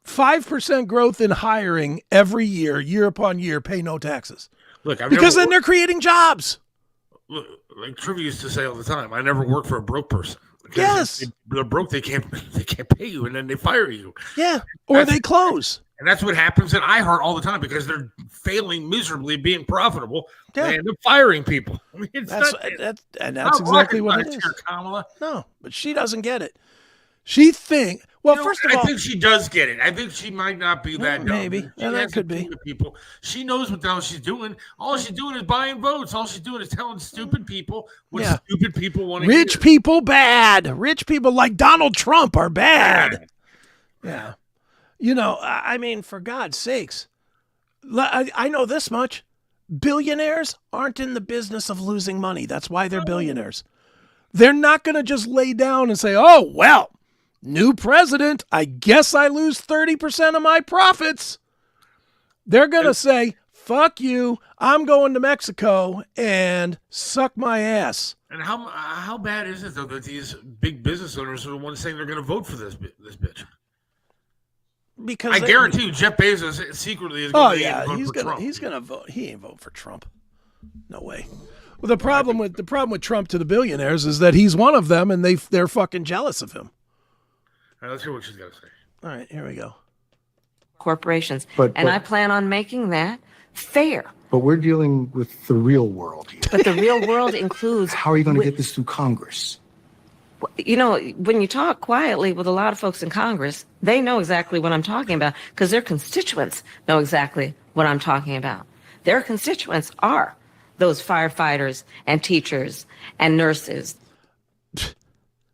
5% growth in hiring every year, year upon year, pay no taxes.
Look,
because then they're creating jobs.
Look, like Trivia used to say all the time, I never worked for a broke person.
Yes,
they're broke. They can't pay you, and then they fire you.
Yeah, or they close.
And that's what happens at iHeart all the time because they're failing miserably being profitable.
Yeah.
They end up firing people. I mean, that's
exactly what it is.
Here, Kamala.
No, but she doesn't get it. She thinks. Well, first of all,
I think she does get it. I think she might not be that dumb.
Maybe. That could be.
People. She knows what the hell she's doing. All she's doing is buying votes. All she's doing is telling stupid people what stupid people want to hear.
Rich people bad. Rich people like Donald Trump are bad. Yeah. You know, I mean, for God's sakes, I know this much. Billionaires aren't in the business of losing money. That's why they're billionaires. They're not going to just lay down and say, oh, well, new president, I guess I lose 30% of my profits. They're going to say, fuck you, I'm going to Mexico and suck my ass.
And how bad is it, though, that these big business owners are the ones saying they're going to vote for this bitch?
Because
I guarantee you, Jeff Bezos secretly is going to vote for Trump.
He's going to vote. He ain't vote for Trump. No way. Well, the problem with Trump to the billionaires is that he's one of them, and they're fucking jealous of him.
All right, let's hear what she's got to say.
All right, here we go.
Corporations, and I plan on making that fair.
But we're dealing with the real world here.
But the real world includes.
How are you going to get this through Congress?
You know, when you talk quietly with a lot of folks in Congress, they know exactly what I'm talking about because their constituents know exactly what I'm talking about. Their constituents are those firefighters and teachers and nurses.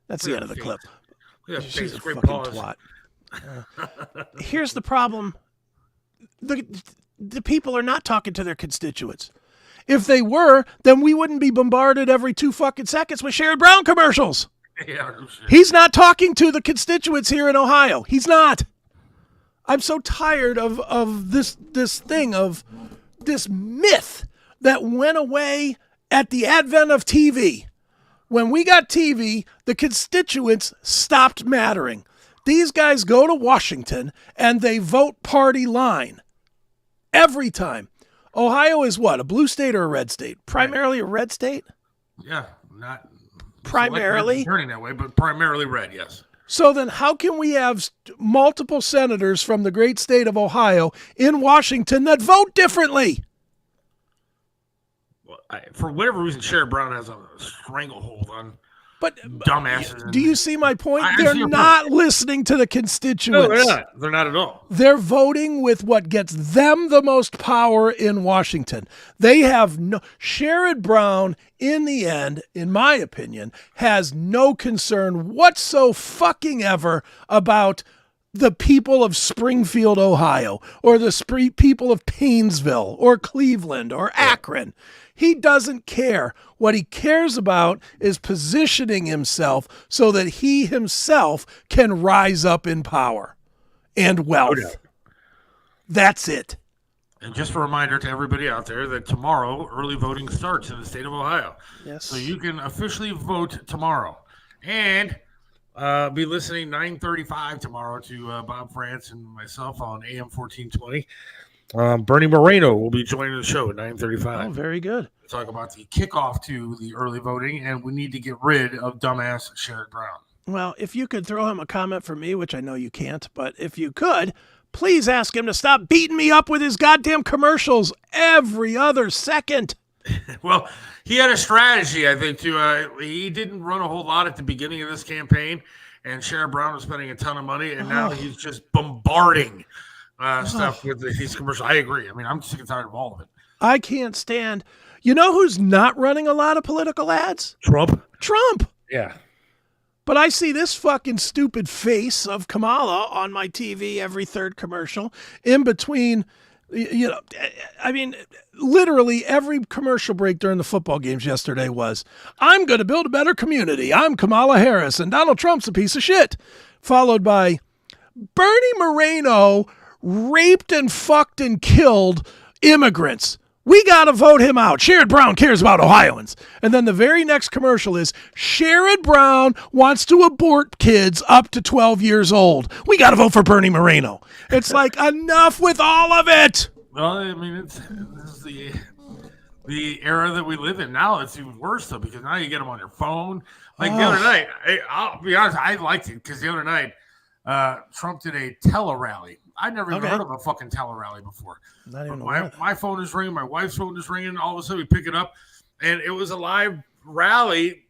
That's the end of the clip.
Yeah,
she's a
great
fucking twat. Here's the problem. The people are not talking to their constituents. If they were, then we wouldn't be bombarded every 2 fucking seconds with Sherrod Brown commercials.
Yeah,
he's not talking to the constituents here in Ohio. He's not. I'm so tired of this thing, of this myth that went away at the advent of TV. When we got TV, the constituents stopped mattering. These guys go to Washington and they vote party line every time. Ohio is what, a blue state or a red state? Primarily a red state?
Yeah, not
primarily
turning that way, but primarily red, yes.
So then how can we have multiple senators from the great state of Ohio in Washington that vote differently?
Well, for whatever reason, Sherrod Brown has a stranglehold on dumbasses.
Do you see my point? They're not listening to the constituents.
No, they're not. They're not at all.
They're voting with what gets them the most power in Washington. They have no. Sherrod Brown, in the end, in my opinion, has no concern whatsoever about the people of Springfield, Ohio, or the people of Painesville, or Cleveland, or Akron. He doesn't care. What he cares about is positioning himself so that he himself can rise up in power and wealth.
Okay.
That's it.
And just a reminder to everybody out there that tomorrow early voting starts in the state of Ohio.
Yes.
So you can officially vote tomorrow. And be listening 9:35 tomorrow to Bob France and myself on AM 1420. Bernie Moreno will be joining the show at 9:35.
Oh, very good.
We'll talk about the kickoff to the early voting, and we need to get rid of dumbass Sherrod Brown.
Well, if you could throw him a comment for me, which I know you can't, but if you could, please ask him to stop beating me up with his goddamn commercials every other second.
Well, he had a strategy, I think, too. He didn't run a whole lot at the beginning of this campaign, and Sherrod Brown was spending a ton of money, and now he's just bombarding stuff with these commercials. I agree. I mean, I'm sick and tired of all of it.
I can't stand. You know who's not running a lot of political ads?
Trump.
Yeah. But I see this fucking stupid face of Kamala on my TV every third commercial. In between, I mean, literally every commercial break during the football games yesterday was, I'm going to build a better community. I'm Kamala Harris and Donald Trump's a piece of shit. Followed by Bernie Moreno raped and fucked and killed immigrants. We got to vote him out. Sherrod Brown cares about Ohioans. And then the very next commercial is Sherrod Brown wants to abort kids up to 12 years old. We got to vote for Bernie Moreno. It's like, enough with all of it.
Well, I mean, this is the era that we live in now. It's even worse, though, because now you get them on your phone. Like the other night, I'll be honest, I liked it because the other night, Trump did a tele-rally. I never even heard of a fucking tele-rally before.
Not even
my phone is ringing. My wife's phone is ringing. All of a sudden, we pick it up, and it was a live rally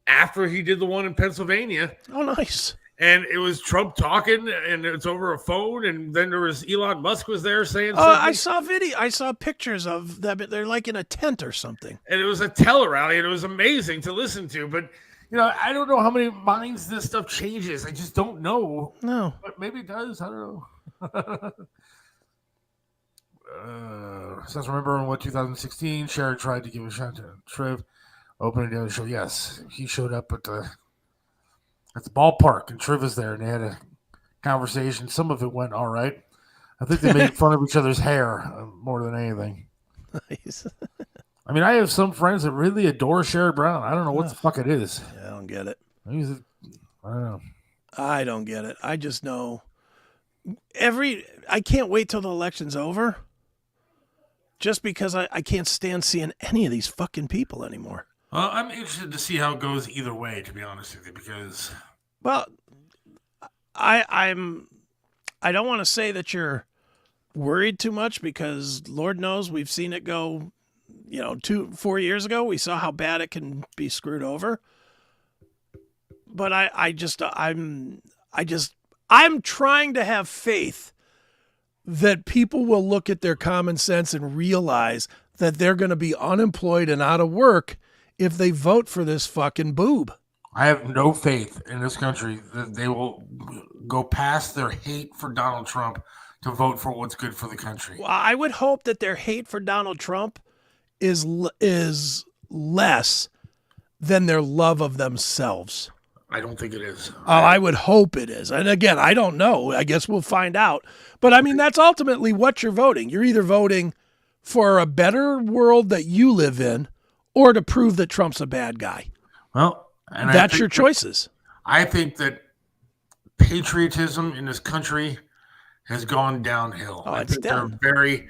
after he did the one in Pennsylvania.
Oh, nice.
And it was Trump talking, and it's over a phone, and then there was Elon Musk was there saying
something.
I
saw pictures of them. They're like in a tent or something.
And it was a tele-rally, and it was amazing to listen to, but I don't know how many minds this stuff changes. I just don't know.
No.
But maybe it does. I don't know. Says, remember in 2016, Sherrod tried to give a shot to Trev opening the other show. Yes, he showed up at the ballpark, and Trev was there, and they had a conversation. Some of it went all right. I think they made fun of each other's hair more than anything.
Nice.
I mean, I have some friends that really adore Sherrod Brown. I don't know what the fuck it is.
Yeah, I don't get it.
I don't know.
I don't get it. I just know I can't wait till the election's over just because I can't stand seeing any of these fucking people anymore.
Well, I'm interested to see how it goes either way, to be honest with you, because...
Well, I don't want to say that you're worried too much because Lord knows we've seen it go... 4 years ago, we saw how bad it can be screwed over. But I'm trying to have faith that people will look at their common sense and realize that they're going to be unemployed and out of work if they vote for this fucking boob.
I have no faith in this country that they will go past their hate for Donald Trump to vote for what's good for the country.
Well, I would hope that their hate for Donald Trump is less than their love of themselves.
I don't think it is.
I would hope it is. And again, I don't know. I guess we'll find out. But I mean, that's ultimately what you're voting. You're either voting for a better world that you live in or to prove that Trump's a bad guy.
Well, and
that's your choices.
I think that patriotism in this country has gone downhill. I think
down.
They're very...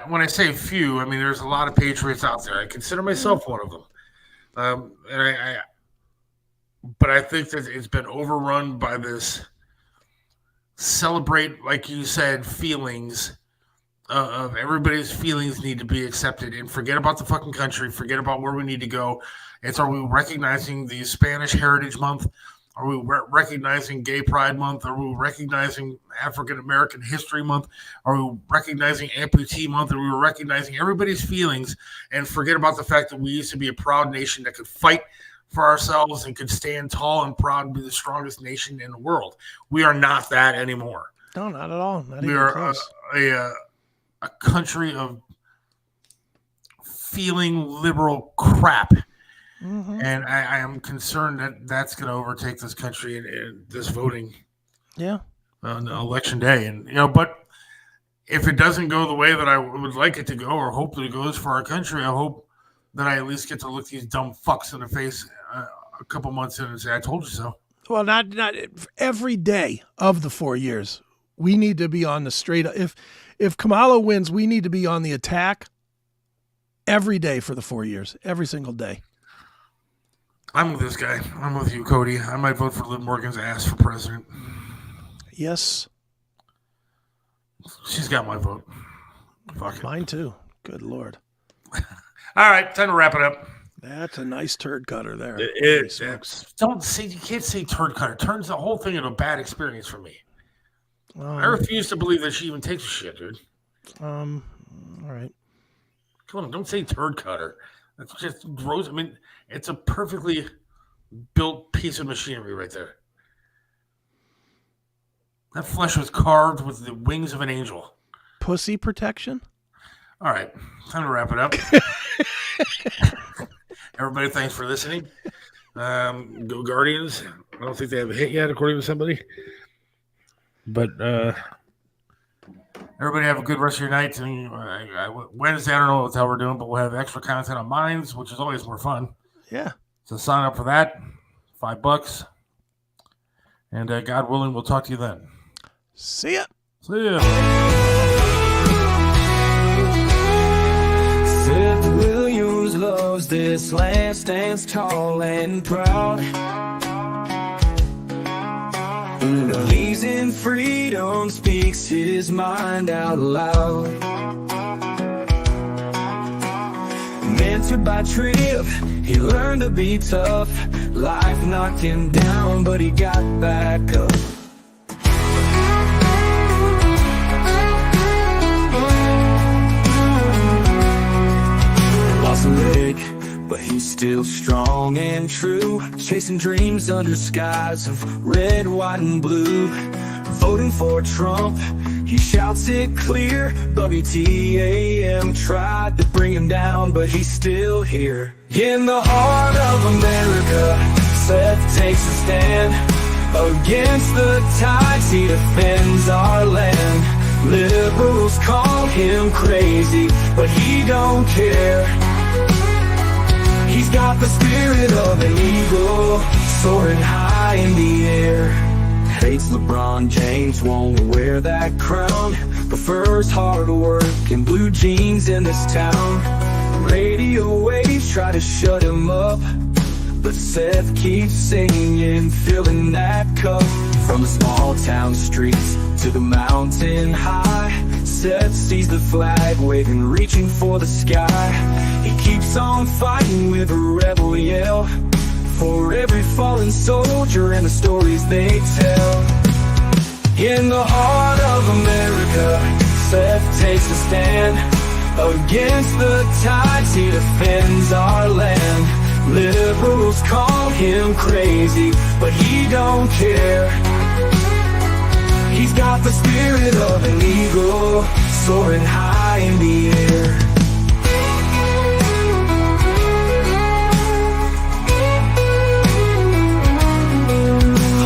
when I say few, I mean there's a lot of patriots out there. I consider myself one of them, but I think that it's been overrun by this celebrate, like you said, feelings of everybody's feelings need to be accepted, and forget about the fucking country, forget about where we need to go. Are we recognizing the Spanish Heritage Month? Are we recognizing Gay Pride Month? Are we recognizing African American History Month? Are we recognizing Amputee Month? Are we recognizing everybody's feelings and forget about the fact that we used to be a proud nation that could fight for ourselves and could stand tall and proud and be the strongest nation in the world? We are not that anymore.
No, not at all. Not
we
even
are
close.
A country of feeling liberal crap. Mm-hmm. And I am concerned that that's going to overtake this country in this voting.
Yeah.
On election day. And, but if it doesn't go the way that I would like it to go or hope that it goes for our country, I hope that I at least get to look these dumb fucks in the face a couple months in and say, I told you so.
Well, not every day of the 4 years. We need to be on the straight. If Kamala wins, we need to be on the attack every day for the 4 years, every single day.
I'm with this guy. I'm with you, Cody. I might vote for Liv Morgan's ass for president.
Yes.
She's got my vote. Fuck it.
Mine too. Good Lord.
All right, time to wrap it up.
That's a nice turd cutter there.
Don't say, you can't say turd cutter. Turns the whole thing into a bad experience for me. I refuse to believe that she even takes a shit, dude.
All right.
Come on, don't say turd cutter. That's just gross. I mean, it's a perfectly built piece of machinery right there. That flesh was carved with the wings of an angel.
Pussy protection?
All right, time to wrap it up. Everybody, thanks for listening. Go Guardians. I don't think they have a hit yet, according to somebody. But everybody have a good rest of your night. And, Wednesday, I don't know what the hell we're doing, but we'll have extra content on Minds, which is always more fun.
Yeah.
So sign up for that. $5. And God willing, we'll talk to you then.
See ya.
See ya.
Seth Williams loves this land, stands tall and proud. Believes in freedom, speaks his mind out loud. Mentored by Trip, he learned to be tough. Life knocked him down, but he got back up. Lost a leg, but he's still strong and true. Chasing dreams under skies of red, white, and blue. Voting for Trump, he shouts it clear. WTAM tried to bring him down, but he's still here. In the heart of America, Seth takes a stand. Against the tides, he defends our land. Liberals call him crazy, but he don't care. He's got the spirit of an eagle, soaring high in the air. Hates LeBron James, won't wear that crown. Prefers hard work and blue jeans in this town. Radio waves try to shut him up, but Seth keeps singing, filling that cup. From the small town streets to the mountain high, Seth sees the flag waving, reaching for the sky. He keeps on fighting with a rebel yell, for every fallen soldier and the stories they tell. In the heart of America, Seth takes a stand. Against the tides, he defends our land. Liberals call him crazy, but he don't care. He's got the spirit of an eagle, soaring high in the air.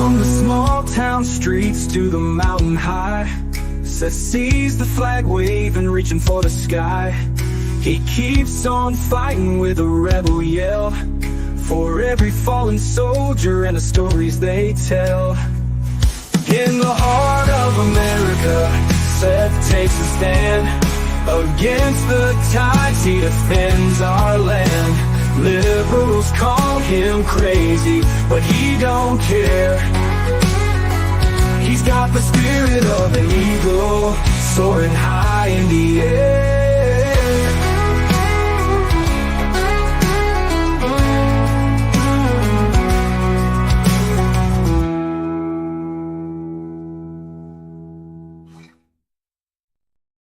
On the small town streets to the mountain high, Seth sees the flag waving, reaching for the sky. He keeps on fighting with a rebel yell, for every fallen soldier and the stories they tell. In the heart of America, Seth takes a stand. Against the tides, he defends our land. Liberals call him crazy, but he don't care. He's got the spirit of an eagle, soaring high in the air.